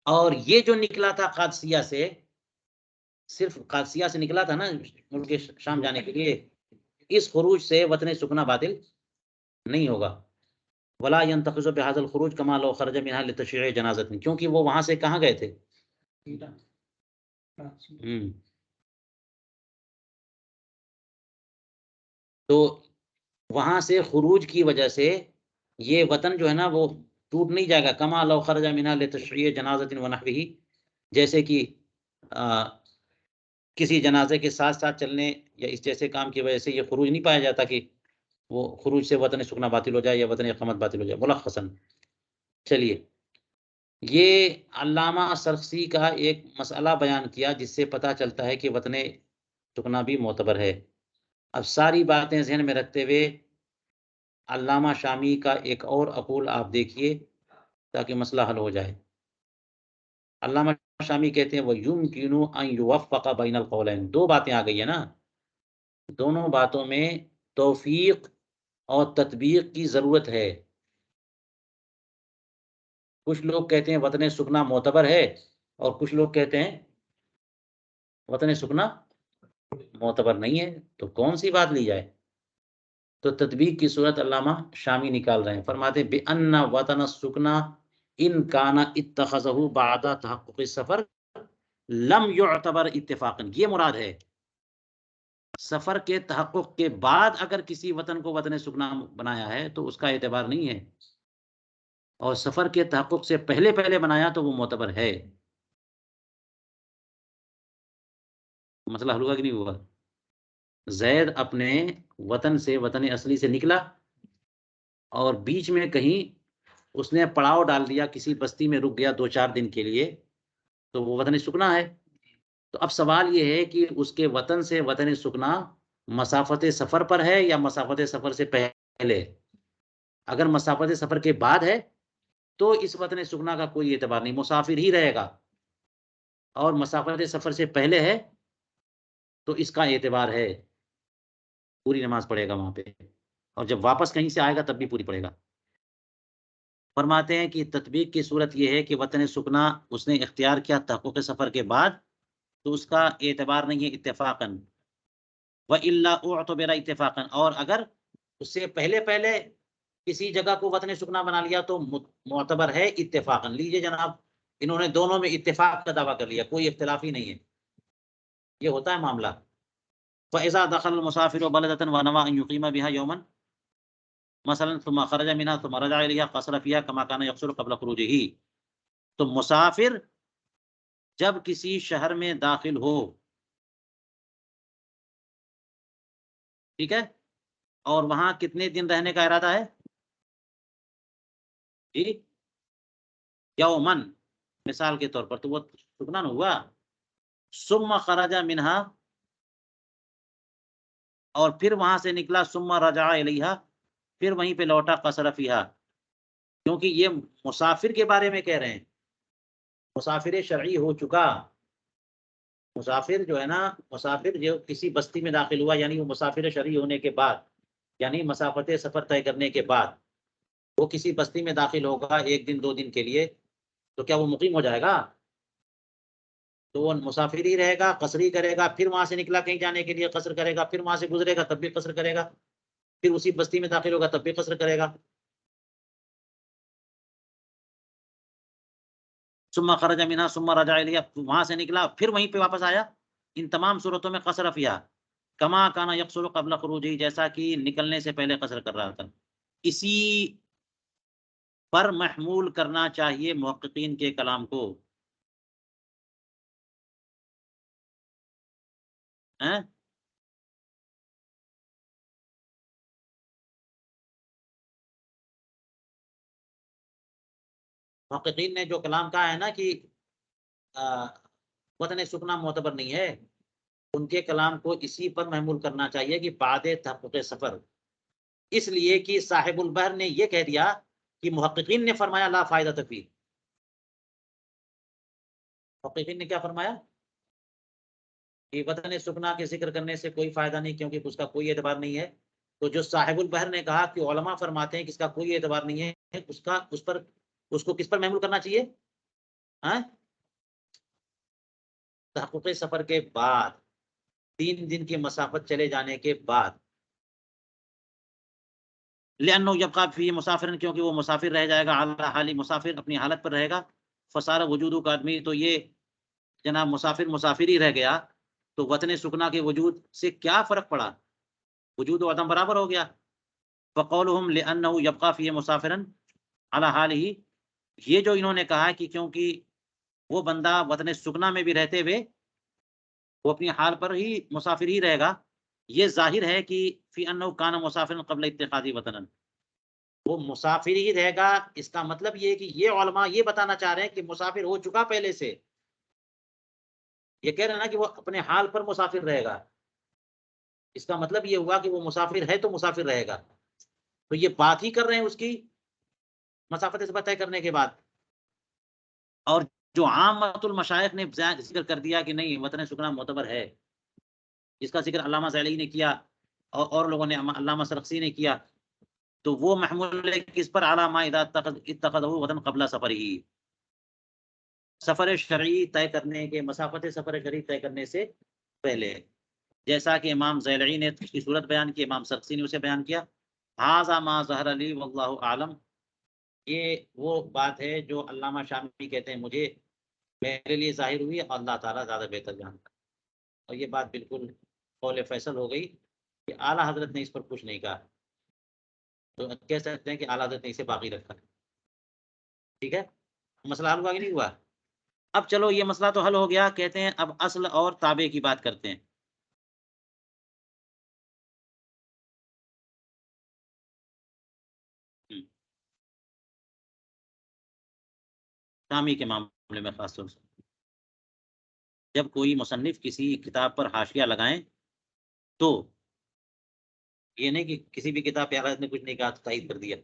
اور یہ جو نکلا تھا قادسیہ سے، صرف قادسیہ سے نکلا تھا نا ملک شام جانے کے لیے، اس خروج سے وطن سکنا باطل نہیں ہوگا. ولا ينتقض بهذا الخروج كما لو خرج منها لتشييع جنازة، کیونکہ وہ وہاں سے کہاں گئے تھے؟ تو وہاں سے خروج کی وجہ سے یہ وطن جو ہے نا وہ ٹوٹ نہیں جائے گا. کما لو خرج منها لتشييع جنازة ونحوه، جیسے کہ کسی جنازے کے ساتھ ساتھ چلنے یا اس جیسے کام کی وجہ سے یہ خروج نہیں پایا جاتا کہ وہ خروج سے وطن سکنا باطل ہو جائے یا وطن اقامت باطل ہو جائے. ملخصاً چلیے، یہ علامہ سرخسی کا ایک مسئلہ بیان کیا جس سے پتہ چلتا ہے کہ وطن سکنا بھی معتبر ہے. اب ساری باتیں ذہن میں رکھتے ہوئے علامہ شامی کا ایک اور اقول آپ دیکھیے تاکہ مسئلہ حل ہو جائے. علامہ شامی کہتے ہیں وَيُمْكِنُ أَن يُوَفَّقَ بَيْنَ الْقَوْلَيْنِ، دو باتیں آ گئی ہیں نا، دونوں باتوں میں توفیق اور تطبیق کی ضرورت ہے. کچھ لوگ کہتے ہیں وطن سکنا معتبر ہے اور کچھ لوگ کہتے ہیں وطن سکنا معتبر نہیں ہے. تو کون سی بات لی جائے؟ تو تطبیق کی صورت علامہ شامی نکال رہے ہیں. فرماتے ہیں بِأَنَّ وطن السکنا ان کان اتخذہ بعد تحقق السفر لم يعتبر اتفاقا. یہ مراد ہے سفر کے تحقق کے بعد اگر کسی وطن کو وطن سکنا بنایا ہے تو اس کا اعتبار نہیں ہے، اور سفر کے تحقق سے پہلے پہلے بنایا تو وہ معتبر ہے. مسئلہ حل ہوا کہ نہیں ہوا؟ زید اپنے وطن سے، وطن اصلی سے نکلا اور بیچ میں کہیں اس نے پڑاؤ ڈال دیا، کسی بستی میں رک گیا 2-4 دن کے لیے، تو وہ وطن سکنا ہے. تو اب سوال یہ ہے کہ اس کے وطن سے وطن سکنا مسافت سفر پر ہے یا مسافت سفر سے پہلے؟ اگر مسافت سفر کے بعد ہے تو اس وطن سکنا کا کوئی اعتبار نہیں، مسافر ہی رہے گا. اور مسافت سفر سے پہلے ہے تو اس کا اعتبار ہے، پوری نماز پڑھے گا وہاں پہ، اور جب واپس کہیں سے آئے گا تب بھی پوری پڑھے گا. فرماتے ہیں کہ تطبیق کی صورت یہ ہے کہ وطن سکنا اس نے اختیار کیا تحقق سفر کے بعد تو اس کا اعتبار نہیں ہے اتفاقاً. وَإِلَّا اُعْتُبِرَ اتفاقاً. اور اگر اس سے پہلے پہلے کسی جگہ کو وطن سکنا بنا لیا تو معتبر ہے اتفاقاً. لیجئے جناب، انہوں نے دونوں میں اتفاق کا دعویٰ کر لیا، کوئی اختلاف ہی نہیں ہے. یہ ہوتا ہے معاملہ. فَإِذَا دَخَلَ الْمُسَافِرُ بَلَدَةً وَنَوَىٰ أَن يُقِيمَ بِهَا يَوْمًا مثلا ثم خرج منها ثم رجع إليها قصر فيها كما كان يقصر قبل خروجه. تو مسافر جب کسی شہر میں داخل ہو، ٹھیک ہے، اور وہاں کتنے دن رہنے کا ارادہ ہے؟ جی یومن، مثال کے طور پر، تو وہ سکنا نہ ہوا. ثم خرج منها، اور پھر وہاں سے نکلا، ثم رجع الیہا، پھر وہیں پہ لوٹا، قصر فیہا. کیونکہ یہ مسافر کے بارے میں کہہ رہے ہیں، مسافر شرعی ہو چکا. مسافر جو ہے نا، مسافر جو کسی بستی میں داخل ہوا، یعنی وہ مسافر شرعی ہونے کے بعد، یعنی مسافت سفر طے کرنے کے بعد وہ کسی بستی میں داخل ہوگا 1 دن 2 دن کے لیے، تو کیا وہ مقیم ہو جائے گا؟ تو وہ مسافر ہی رہے گا، قصری کرے گا. پھر وہاں سے نکلا کہیں جانے کے لیے، قصر کرے گا. پھر وہاں سے گزرے گا تب بھی قصر کرے گا. پھر اسی بستی میں داخل ہوگا تب بھی قصر کرے گا. ثم خرج منها ثم رجع الیہا، وہاں سے نکلا پھر وہیں پہ واپس آیا. ان تمام صورتوں میں قصر فیہا کما کانا یقصر قبل خروجہ، جیسا کہ نکلنے سے پہلے قصر کر رہا تھا. اسی پر محمول کرنا چاہیے محققین کے کلام کو. محققین نے جو کلام کہا ہے نا کہ وطن سکنا معتبر نہیں ہے، ان کے کلام کو اسی پر محمول کرنا چاہیے کہ بعد تحقق سفر. اس لیے کہ صاحب البحر نے یہ کہہ دیا کہ محققین نے فرمایا لا فائدہ فیہ. محققین نے کیا فرمایا کہ وطن سکنا کے ذکر کرنے سے کوئی فائدہ نہیں، کیونکہ اس کا کوئی اعتبار نہیں ہے. تو جو صاحب البحر نے کہا کہ علماء فرماتے ہیں کہ اس کا کوئی اعتبار نہیں ہے، اس کو کس پر محمول کرنا چاہیے؟ تحقق سفر کے بعد، 3 دن کی مسافت چلے جانے کے بعد. لأنه يبقى فيه مسافر، کیونکہ وہ مسافر رہ جائے گا، علی حالی، مسافر اپنی حالت پر رہے گا. فصار وجودو کا آدمی، تو یہ جناب مسافر ہی رہ گیا، تو وطن سکنا کے وجود سے کیا فرق پڑا؟ وجود و عدم برابر ہو گیا. فقولهم لأنه يبقى فيه مسافرا على حاله، یہ جو انہوں نے کہا کہ کیونکہ وہ بندہ وطن سکنا میں بھی رہتے ہوئے وہ اپنی حال پر ہی مسافر ہی رہے گا، یہ ظاہر ہے کہ فی انہ کان مسافرا قبل اتخاذ وطنا، وہ مسافر ہی رہے گا. اس کا مطلب یہ کہ یہ علماء یہ بتانا چاہ رہے ہیں کہ مسافر ہو چکا پہلے سے. یہ کہہ رہے ہیں نا کہ وہ اپنے حال پر مسافر رہے گا، اس کا مطلب یہ ہوا کہ وہ مسافر ہے تو مسافر رہے گا. تو یہ بات ہی کر رہے ہیں اس کی مسافت سے طے کرنے کے بعد. اور جو عامۃ المشائخ نے ذکر کر دیا کہ نہیں وطن سکنا معتبر ہے، جس کا ذکر علامہ زیلعی نے کیا اور لوگوں نے، علامہ سرخسی نے کیا، تو وہ محمول ہے کس پر؟ علی ما اذا اتخذہ غدا قبل سفرہ، سفر شرعی طے کرنے کے، مسافت سفر شرعی طے کرنے سے پہلے، جیسا کہ امام زیلعی نے اس کی صورت بیان کی، امام سرخسی نے اسے بیان کیا. ھذا ما ظہر لی واللہ اعلم، یہ وہ بات ہے جو علامہ شامی کہتے ہیں مجھے، میرے لیے ظاہر ہوئی، اللہ تعالیٰ زیادہ بہتر جانتا. اور یہ بات بالکل قول فیصل ہو گئی کہ اعلیٰ حضرت نے اس پر کچھ نہیں کہا، تو کہہ سکتے ہیں کہ اعلیٰ حضرت نے اسے باقی رکھا. ٹھیک ہے، مسئلہ حل ہوا کہ نہیں ہوا؟ اب چلو یہ مسئلہ تو حل ہو گیا، کہتے ہیں اب اصل اور تابع کی بات کرتے ہیں. شامی کے معاملے میں خاص طور سے جب کوئی مصنف کسی کتاب پر حاشیہ لگائیں تو یہ نہیں کہ کسی بھی کتاب پہ حضرت نے کچھ نہیں کہا تو تائید کر دیا.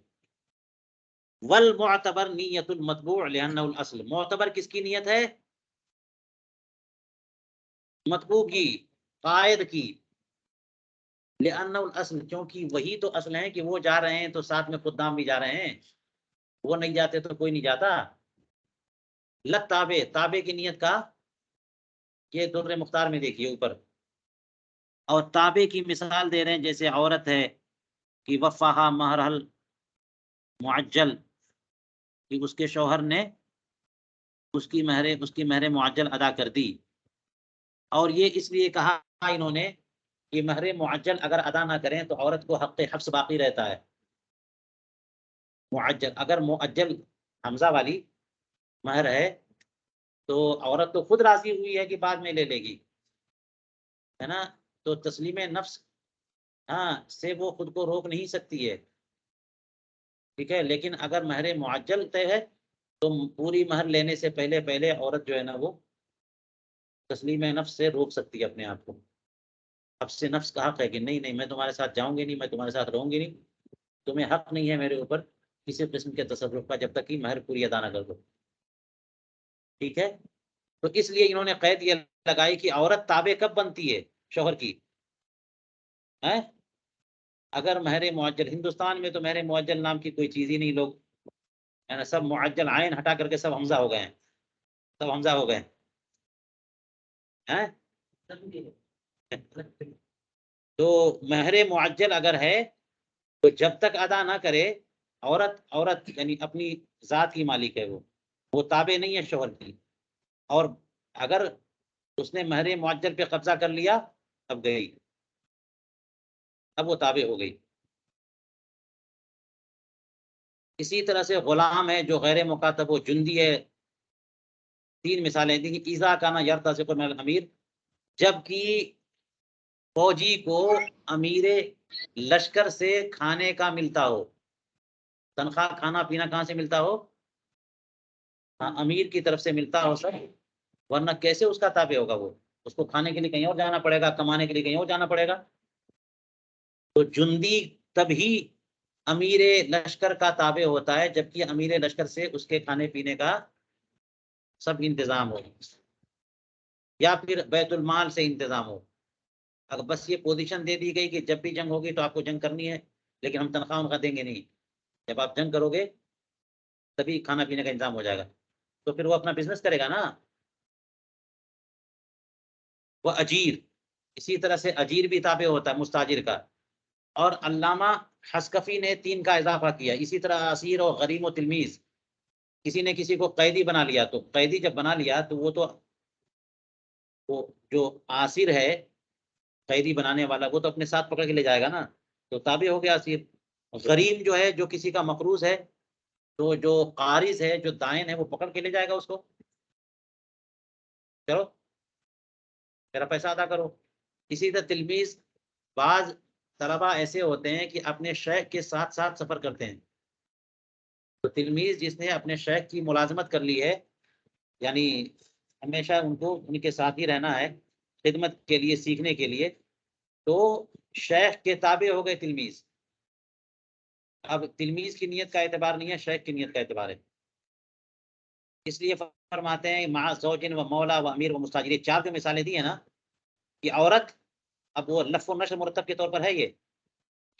والمعتبر نیت المطبوع لأنه الاصل، معتبر کس کی نیت ہے؟ مطبوع کی، قائد کی. لأنه الاصل، کیونکہ وہی تو اصل ہے کہ وہ جا رہے ہیں تو ساتھ میں خدام بھی جا رہے ہیں، وہ نہیں جاتے تو کوئی نہیں جاتا. لت تابع، تابع کی نیت کا یہ در مختار میں دیکھیے اوپر. اور تابع کی مثال دے رہے ہیں جیسے عورت ہے کہ وفاہا مہرحل معجل، کہ اس کے شوہر نے اس کی مہر معجل ادا کر دی. اور یہ اس لیے کہا انہوں نے کہ مہر معجل اگر ادا نہ کریں تو عورت کو حق حبس باقی رہتا ہے. معجل، اگر معجل حمزہ والی مہر ہے تو عورت تو خود راضی ہوئی ہے کہ بعد میں لے لے گی، ہے نا، تو تسلیم نفس سے وہ خود کو روک نہیں سکتی ہے. ٹھیک ہے، لیکن اگر مہر معجل طے ہے تو پوری مہر لینے سے پہلے عورت جو ہے نا وہ تسلیم نفس سے روک سکتی ہے اپنے آپ کو. اب سے نفس کا حق ہے کہ نہیں میں تمہارے ساتھ جاؤں گی نہیں، میں تمہارے ساتھ رہوں گی نہیں، تمہیں حق نہیں ہے میرے اوپر کسی قسم کے تصرف کا جب تک کہ مہر پوری ادا نہ کر دو. ٹھیک ہے، تو اس لیے انہوں نے قید یہ لگائی کہ عورت تابع کب بنتی ہے شوہر کی؟ اگر مہر معجل، ہندوستان میں تو مہر معجل نام کی کوئی چیز ہی نہیں، لوگ ہے نا سب معجل عین ہٹا کر کے سب حمزہ ہو گئے ہیں، سب حمزہ ہو گئے ہیں. تو مہر معجل اگر ہے تو جب تک ادا نہ کرے عورت یعنی اپنی ذات کی مالک ہے، وہ تابع نہیں ہے شوہر کی. اور اگر اس نے مہر معجل پہ قبضہ کر لیا اب گئی، اب وہ تابع ہو گئی. اسی طرح سے غلام ہے جو غیر مکاتب و جندی ہے. 3 مثالیں دی کہ ایزا کانا یرتزق من الامیر، جبکہ فوجی کو امیر لشکر سے کھانے کا ملتا ہو، تنخواہ کھانا پینا کہاں سے ملتا ہو؟ امیر کی طرف سے ملتا ہو سر، ورنہ کیسے اس کا تابع ہوگا؟ وہ اس کو کھانے کے لیے کہیں اور جانا پڑے گا، کمانے کے لیے کہیں اور جانا پڑے گا. تو جندی تبھی امیر لشکر کا تابع ہوتا ہے جبکہ امیر لشکر سے اس کے کھانے پینے کا سب انتظام ہو، یا پھر بیت المال سے انتظام ہو. اگر بس یہ پوزیشن دے دی گئی کہ جب بھی جنگ ہوگی تو آپ کو جنگ کرنی ہے لیکن ہم تنخواہ دیں گے نہیں، جب آپ جنگ کرو گے تبھی کھانا پینے کا انتظام ہو جائے گا، تو پھر وہ اپنا بزنس کرے گا نا. وہ اجیر، اسی طرح سے اجیر بھی تابع ہوتا ہے مستاجر کا. اور علامہ حسکفی نے 3 کا اضافہ کیا. اسی طرح اسیر اور غریم و تلمیذ، کسی نے کسی کو قیدی بنا لیا تو قیدی جب بنا لیا تو وہ جو آسیر ہے قیدی بنانے والا وہ تو اپنے ساتھ پکڑ کے لے جائے گا نا، تو تابع ہو گیا اسیر. غریم جو ہے جو کسی کا مقروض ہے تو جو قارض ہے جو دائن ہے وہ پکڑ کے لے جائے گا اس کو، چلو میرا پیسہ ادا کرو. اسی طرح تلمیذ، بعض طلبہ ایسے ہوتے ہیں کہ اپنے شیخ کے ساتھ ساتھ سفر کرتے ہیں، تو تلمیذ جس نے اپنے شیخ کی ملازمت کر لی ہے، یعنی ہمیشہ ان کو ان کے ساتھ ہی رہنا ہے خدمت کے لیے، سیکھنے کے لیے، تو شیخ کے تابع ہو گئے تلمیذ. اب تلمیذ کی نیت کا اعتبار نہیں ہے، شیخ کی نیت کا اعتبار ہے. اس لیے فرماتے ہیں مع زوجن و مولا و امیر و مستاجر، 4 جو مثالیں دی ہیں نا، کہ عورت، اب وہ لف و نشر مرتب کے طور پر ہے یہ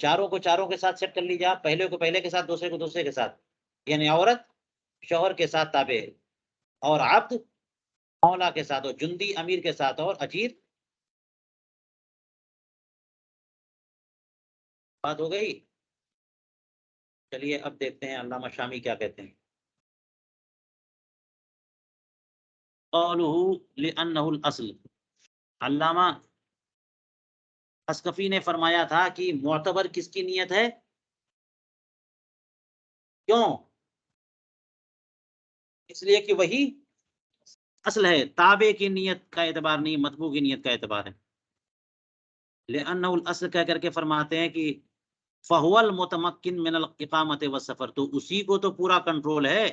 چاروں کو چاروں کے ساتھ سیٹ کر لیجیے آپ، پہلے کو پہلے کے ساتھ، دوسرے کو دوسرے کے ساتھ، یعنی عورت شوہر کے ساتھ تابع ہے، اور عبد مولا کے ساتھ، اور جندی امیر کے ساتھ، اور اجیر. بات ہو گئی. چلیے اب دیکھتے ہیں علامہ شامی کیا کہتے ہیں. قوله لأنه الأصل. علامہ اسقفی نے فرمایا تھا کہ معتبر کس کی نیت ہے؟ کیوں؟ اس لیے کہ وہی اصل ہے، تابع کی نیت کا اعتبار نہیں، مطبوع کی نیت کا اعتبار ہے. لأنه الاصل کہہ کر کے فرماتے ہیں کہ فهو المتمکن من الاقامت والسفر، تو اسی کو تو پورا کنٹرول ہے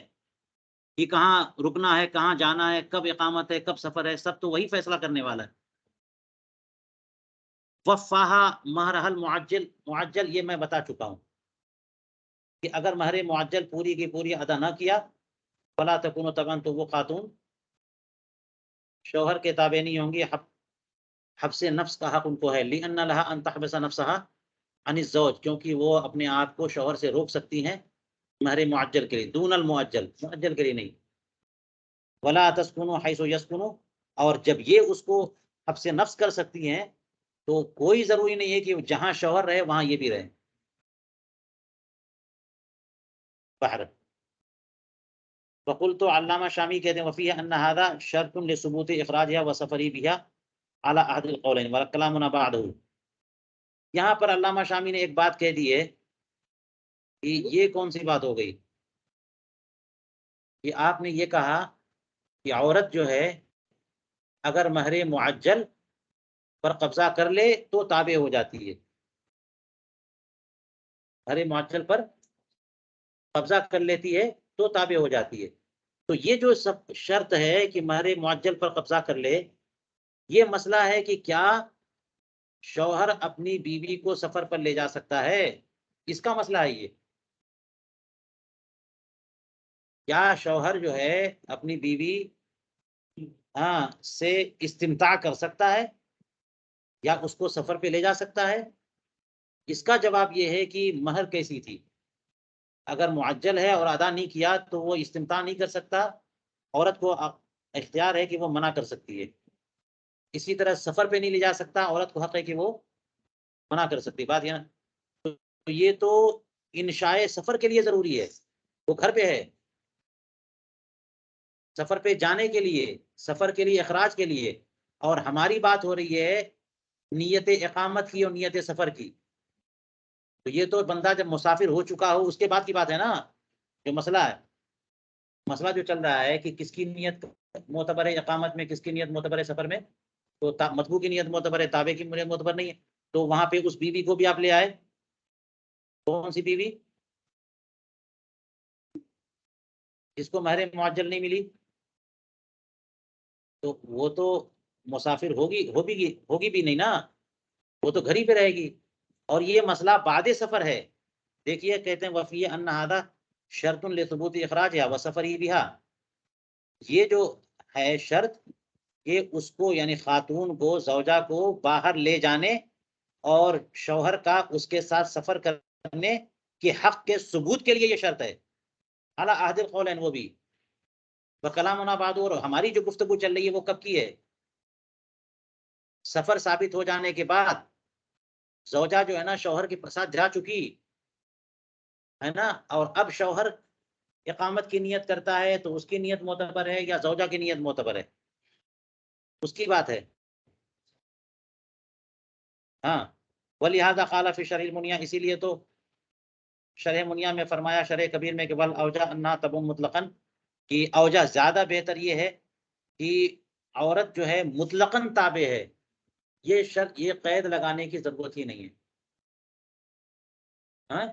کہ کہاں رکنا ہے، کہاں جانا ہے، کب اقامت ہے، کب سفر ہے، سب تو وہی فیصلہ کرنے والا ہے. وفاہا مہرہ المعجل، معجل یہ میں بتا چکا ہوں کہ اگر مہر معجل پوری کی پوری ادا نہ کیا، فلا تکون تبعا، تو وہ خاتون شوہر کے تابع نہیں ہوں گی، حبس نفس کا حق ان کو ہے. لأن لها ان تحبس نفسها عن الزوج، کیونکہ وہ اپنے آپ کو شوہر سے روک سکتی ہیں مہر معجل کے لیے، دون المعجل، معجل کے لیے نہیں. ولا تسکنوا حیث یسکنوا، اور جب یہ اس کو حبس نفس کر سکتی ہیں تو کوئی ضروری نہیں ہے کہ جہاں شوہر رہے وہاں یہ بھی رہے. بہر وقلت، علامہ شامی کہتے ہیں وفیہ ان هذا شرط لثبوت اخراجها وسفری بها على احد القولین وکلامنا بعده. یہاں پر علامہ شامی نے ایک بات کہہ دی ہے کہ یہ کون سی بات ہو گئی کہ آپ نے یہ کہا کہ عورت جو ہے اگر مہر معجل پر قبضہ کر لے تو تابع ہو جاتی ہے، مہر معجل پر قبضہ کر لیتی ہے تو تابع ہو جاتی ہے. تو یہ جو سب شرط ہے کہ مہر معجل پر قبضہ کر لے، یہ مسئلہ ہے کہ کیا شوہر اپنی بیوی کو سفر پر لے جا سکتا ہے، اس کا مسئلہ ہے یہ. کیا شوہر جو ہے اپنی بیوی سے استمتاع کر سکتا ہے یا اس کو سفر پہ لے جا سکتا ہے؟ اس کا جواب یہ ہے کہ مہر کیسی تھی. اگر معجل ہے اور ادا نہیں کیا تو وہ استمتاع نہیں کر سکتا، عورت کو اختیار ہے کہ وہ منع کر سکتی ہے. اسی طرح سفر پہ نہیں لے جا سکتا، عورت کو حق ہے کہ وہ منع کر سکتی. بات یہ نا، تو یہ تو انشاء سفر کے لیے ضروری ہے، وہ گھر پہ ہے، سفر پہ جانے کے لیے، سفر کے لیے، اخراج کے لیے. اور ہماری بات ہو رہی ہے نیت اقامت کی اور نیت سفر کی. تو یہ تو بندہ جب مسافر ہو چکا ہو اس کے بعد کی بات ہے نا. جو مسئلہ ہے، مسئلہ جو چل رہا ہے کہ کس کی نیت معتبر ہے اقامت میں، کس کی نیت معتبر ہے سفر میں، تو مطبوع کی نیت معتبر ہے، تابع کی نیت معتبر نہیں ہے. تو وہاں پہ اس بیوی کو بھی آپ لے آئے. کون سی بیوی؟ جس کو مہر معجل نہیں ملی، تو وہ تو مسافر ہوگی بھی نہیں نا، وہ تو گھر ہی پہ رہے گی. اور یہ مسئلہ بعد سفر ہے. دیکھیے کہتے ہیں وفیہ ان هذا شرط لثبوت اخراجها وسفری بها، یہ جو ہے شرط کہ اس کو یعنی خاتون کو، زوجہ کو باہر لے جانے اور شوہر کا اس کے ساتھ سفر کرنے کے حق کے ثبوت کے لیے یہ شرط ہے. اعلیٰ عہد القولین، وہ بھی وکلامنا بعد. اور ہماری جو گفتگو چل رہی ہے وہ کب کی ہے؟ سفر ثابت ہو جانے کے بعد زوجہ جو ہے نا شوہر کے ساتھ جا چکی ہے نا، اور اب شوہر اقامت کی نیت کرتا ہے تو اس کی نیت معتبر ہے یا زوجہ کی نیت معتبر ہے، اس کی بات ہے. ہاں، ولہذا قال فی شرح المنیہ، اسی لیے تو شرح منیہ میں فرمایا، شرح کبیر میں کہ والاوجہ انہا تبون مطلقاً، کہ اوجہ زیادہ بہتر یہ ہے کہ عورت جو ہے مطلقاً تابع ہے. یہ شرط، یہ قید لگانے کی ضرورت ہی نہیں ہے. ہاں،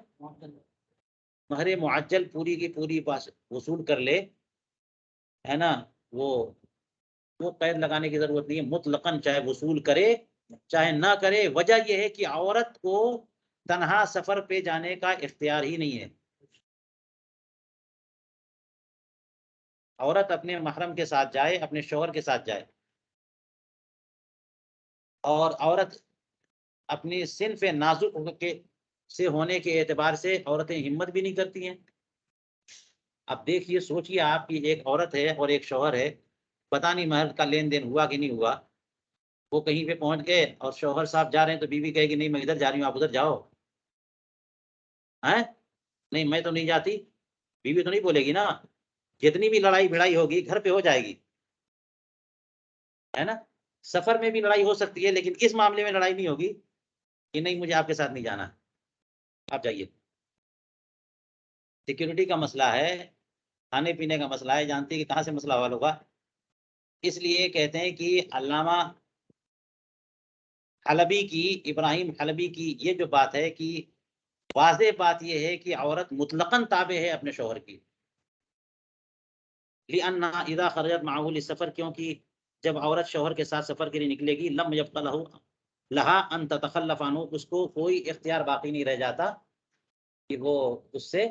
مہر معجل پوری کی پوری وصول کر لے، ہے نا، وہ قید لگانے کی ضرورت نہیں ہے. مطلقاً چاہے وصول کرے چاہے نہ کرے. وجہ یہ ہے کہ عورت کو تنہا سفر پہ جانے کا اختیار ہی نہیں ہے. عورت اپنے محرم کے ساتھ جائے، اپنے شوہر کے ساتھ جائے، اور عورت اپنی صنف نازک کے سے ہونے کے اعتبار سے عورتیں ہمت بھی نہیں کرتی ہیں. اب دیکھیے سوچیے آپ کی ایک عورت ہے اور ایک شوہر ہے، پتہ نہیں مہر کا لین دین ہوا کہ نہیں ہوا، وہ کہیں پہ پہنچ گئے اور شوہر صاحب جا رہے ہیں تو بیوی کہے گی نہیں میں ادھر جا رہی ہوں آپ ادھر جاؤ، نہیں میں تو نہیں جاتی. بیوی تو نہیں بولے گی نا. جتنی بھی لڑائی بھڑائی ہوگی گھر پہ ہو جائے گی، ہے نا. سفر میں بھی لڑائی ہو سکتی ہے لیکن اس معاملے میں لڑائی نہیں ہوگی کہ نہیں مجھے آپ کے ساتھ نہیں جانا، آپ جائیے. سیکیورٹی کا مسئلہ ہے، کھانے پینے کا مسئلہ ہے، جانتی کہ کہاں سے مسئلہ حل ہوگا. اس لیے کہتے ہیں کہ علامہ حلبی کی، ابراہیم حلبی کی یہ جو بات ہے کہ واضح بات یہ ہے کہ عورت مطلقاً تابع ہے اپنے شوہر کی. لأنها اذا خرجت معه للسفر، کیونکہ جب عورت شوہر کے ساتھ سفر کے لیے نکلے گی، لم يبق لها ان تتخلف عنه، اس کو کوئی اختیار باقی نہیں رہ جاتا کہ وہ اس سے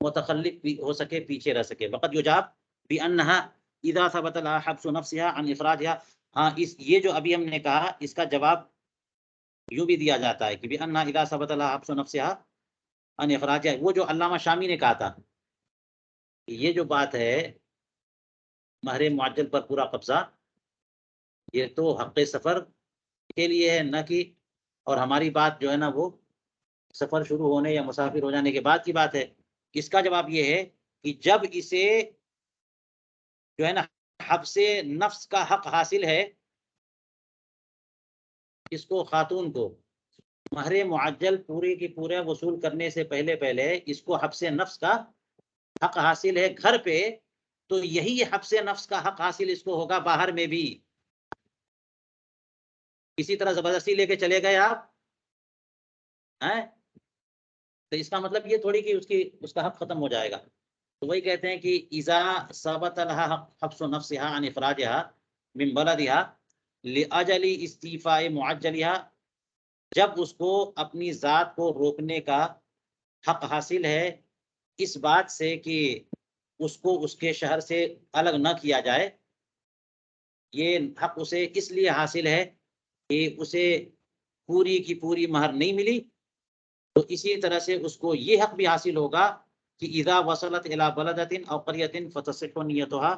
متخلف ہو سکے، پیچھے رہ سکے. وقد یجاب بانها اذا ثبت لها حبس نفسها عن اخراجها. ہاں یہ جو ابھی ہم نے کہا اس کا جواب یوں بھی دیا جاتا ہے کہ بانها اذا ثبت لها حبس نفسها عن اخراجها. وہ جو علامہ شامی نے کہا تھا یہ جو بات ہے مہر معجل پر پورا قبضہ، یہ تو حق سفر کے لیے ہے، نہ کہ اور ہماری بات جو ہے نا وہ سفر شروع ہونے یا مسافر ہو جانے کے بعد کی بات ہے. اس کا جواب یہ ہے کہ جب اسے جو ہے نا حبس نفس کا حق حاصل ہے، اس کو خاتون کو مہر معجل پورے کی پورے وصول کرنے سے پہلے اس کو حبس نفس کا حق حاصل ہے گھر پہ، تو یہی حبس نفس کا حق حاصل اس کو ہوگا باہر میں بھی. اسی طرح زبردستی لے کے چلے گئے آپ تو اس کا مطلب یہ تھوڑی کہ اس کا حق ختم ہو جائے گا. تو وہی کہتے ہیں کہ اذا ثبت لها حبس نفسها عن اخراجها من بلدها لاجل استیفاء معجلها، جب اس کو اپنی ذات کو روکنے کا حق حاصل ہے اس بات سے کہ اس کو اس کے شہر سے الگ نہ کیا جائے. یہ حق اسے اس لیے حاصل ہے کہ اسے پوری کی پوری مہر نہیں ملی، تو اسی طرح سے اس کو یہ حق بھی حاصل ہوگا کہ اذا وصلت الى بلدۃ او قریۃ فتصح نیتها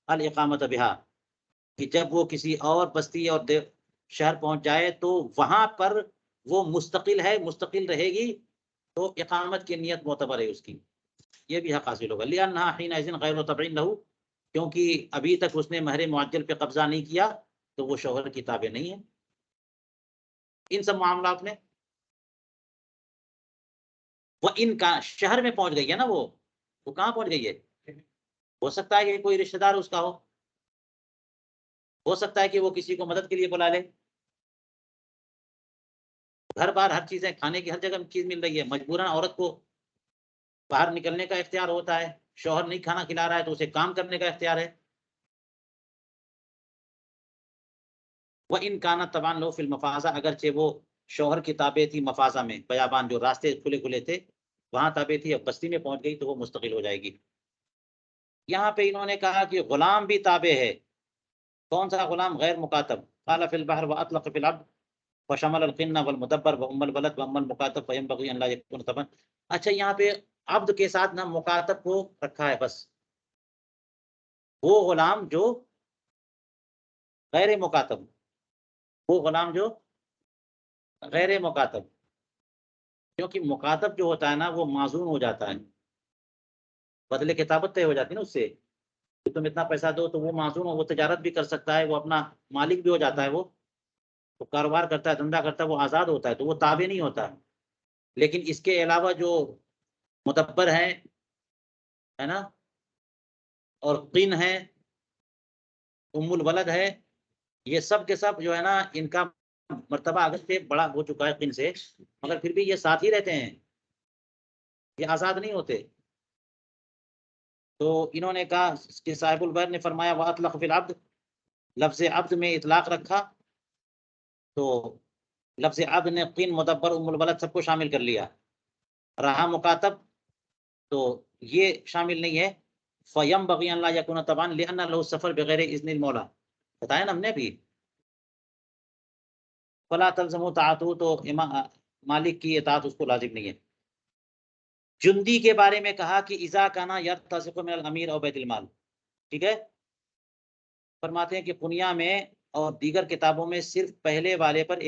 الاقامۃ بها، کہ جب وہ کسی اور بستی اور شہر پہنچ جائے تو وہاں پر وہ مستقل ہے، مستقل رہے گی، تو اقامت کی نیت معتبر ہے اس کی، یہ بھی حق حاصل ہوگا. لأنها حينئذ غیر تبع له، کیونکہ ابھی تک اس نے مہر معجل پہ قبضہ نہیں کیا تو وہ شوہر کی تابع نہیں ہے. ان سب معاملات میں وہ ان کا شہر میں پہنچ گئی ہے نا، وہ کہاں پہنچ گئی ہے؟ ہو سکتا ہے کہ کوئی رشتہ دار اس کا ہو سکتا ہے کہ وہ کسی کو مدد کے لیے بلا لے. گھر بار ہر چیزیں، کھانے کی ہر جگہ چیز مل رہی ہے، مجبوراً عورت کو باہر نکلنے کا اختیار ہوتا ہے. شوہر نہیں کھانا کھلا رہا ہے تو اسے کام کرنے کا اختیار ہے. وہ ان کانا تبان لو فی المفازہ، اگرچہ وہ شوہر کی تابع تھی مفازہ میں، بیابان جو راستے کھلے کھلے تھے وہاں تابع تھی، اب بستی میں پہنچ گئی تو وہ مستقل ہو جائے گی. یہاں پہ انہوں نے کہا کہ غلام بھی تابع ہے. کون سا غلام؟ غیر مکاتب. قال فی البحر واطلق فی العبد وشمل القن والمدبر وام الولد واما المکاتب فینبغی ان لا یکون تبعا. اچھا یہاں پہ عبد کے ساتھ نہ مکاتب کو رکھا ہے، بس وہ غلام جو غیر مکاتب، وہ غلام جو غیر مکاتب، کیونکہ مکاتب جو ہوتا ہے نا وہ معزون ہو جاتا ہے، بدلے کتابت طے ہو جاتی ہے نا اس سے، کہ تم اتنا پیسہ دو تو وہ معزون ہو، وہ تجارت بھی کر سکتا ہے، وہ اپنا مالک بھی ہو جاتا ہے، وہ کاروبار کرتا ہے، دھندا کرتا ہے، وہ آزاد ہوتا ہے، تو وہ تابع نہیں ہوتا. لیکن اس کے علاوہ جو مدبر ہیں ہے نا، اور قین ہے، ام الولد ہے، یہ سب کے سب جو ہے نا ان کا مرتبہ اگرچہ بڑا ہو چکا ہے قین سے، مگر پھر بھی یہ ساتھ ہی رہتے ہیں، یہ آزاد نہیں ہوتے. تو انہوں نے کہا کہ صاحب البحر نے فرمایا واطلق فی العبد، لفظ عبد میں اطلاق رکھا تو لفظ عبد نے قین، مدبر، ام الولد سب کو شامل کر لیا. رہا مکاتب تو یہ شامل نہیں ہے. فینبغی ان لا یکون تبعا لان له السفر بغیر اذن المولا، بتایا نا ہم نے بھی. فلا تلزموا طاعته، تو مالک کی اطاعت اس کو لازم نہیں ہے۔ جندی کے بارے میں کہا کہ اذا کانا یرتزق من الامیر او بیت المال، ٹھیک ہے، فرماتے ہیں کہ پنیا میں اور دیگر کتابوں میں صرف پہلے والے پر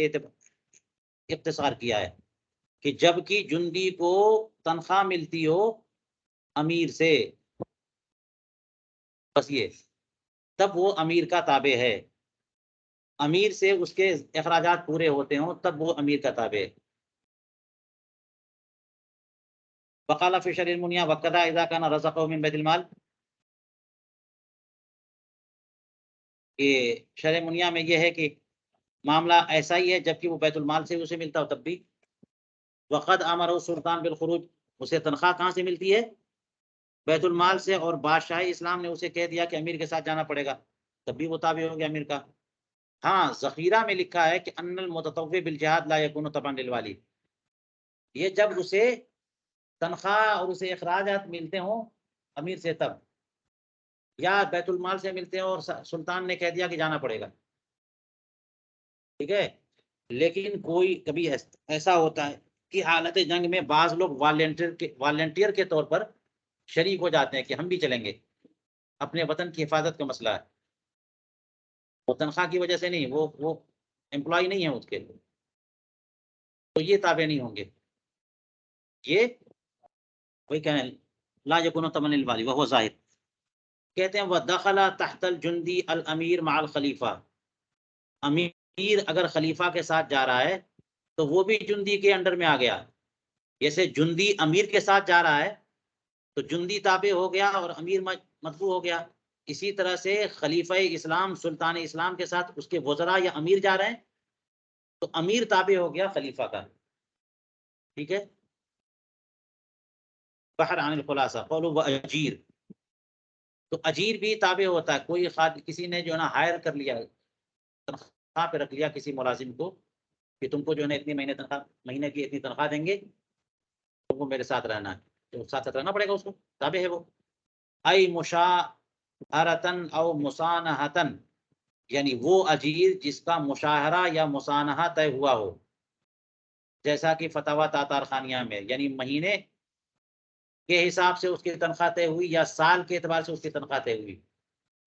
اختصار کیا ہے کہ جب کہ جندی کو تنخواہ ملتی ہو امیر سے، بس یہ، تب وہ امیر کا تابع ہے، امیر سے اس کے اخراجات پورے ہوتے ہوں تب وہ امیر کا تابع ہے۔ وقال فی شرح المنیہ وقضا اذا کان رزقه من بیت المال، کہ شرح منیہ میں یہ ہے کہ معاملہ ایسا ہی ہے جبکہ وہ بیت المال سے اسے ملتا ہو تب بھی۔ وقد امر سلطان بالخروج، اسے تنخواہ کہاں سے ملتی ہے؟ بیت المال سے، اور بادشاہ اسلام نے اسے کہہ دیا کہ امیر کے ساتھ جانا پڑے گا، تب بھی وہ تابع ہو گیا امیر کا۔ ہاں ذخیرہ میں لکھا ہے کہ ان المتطوع بالجہاد لا یکون تبعا للوالی، یہ جب اسے تنخواہ اور اسے اخراجات ملتے ہوں امیر سے تب، یا بیت المال سے ملتے ہیں اور سلطان نے کہہ دیا کہ جانا پڑے گا، ٹھیک ہے۔ لیکن کوئی کبھی ایسا ہوتا ہے کہ حالت جنگ میں بعض لوگ والنٹیئر کے طور پر شریک ہو جاتے ہیں کہ ہم بھی چلیں گے، اپنے وطن کی حفاظت کا مسئلہ ہے، وہ تنخواہ کی وجہ سے نہیں، وہ امپلائی نہیں ہے اس کے، تو یہ تابع نہیں ہوں گے، یہ وہی کہیں لا یکون تبعا للوالی وہو ظاہر۔ کہتے ہیں وَدَخَلَ تحت الجندی الامیر مع الخلیفہ، امیر اگر خلیفہ کے ساتھ جا رہا ہے تو وہ بھی جندی کے انڈر میں آ گیا، جیسے جندی امیر کے ساتھ جا رہا ہے تو جندی تابع ہو گیا اور امیر متبوع ہو گیا، اسی طرح سے خلیفہ اسلام سلطان اسلام کے ساتھ اس کے وزراء یا امیر جا رہے ہیں تو امیر تابع ہو گیا خلیفہ کا، ٹھیک ہے۔ بحر عن الخلاصہ قولوا واجیر، تو اجیر بھی تابع ہوتا ہے، کوئی کسی نے جو ہے نا ہائر کر لیا، تنخواہ پہ رکھ لیا کسی ملازم کو کہ تم کو جو ہے نا اتنی مہینے کی اتنی تنخواہ دیں گے، تم کو میرے ساتھ رہنا ہے، تو ساتھ رہنا پڑے گا، اس کو تابع ہے وہ۔ ای مشاہرتن او مسانحتن، یعنی وہ اجیر جس کا مشاہرہ یا مسانحہ طے ہوا ہو، جیسا کہ فتاوی تاتار خانیہ میں، یعنی مہینے کے حساب سے اس کی تنخواہ طے ہوئی یا سال کے اعتبار سے اس کی تنخواہ طے ہوئی۔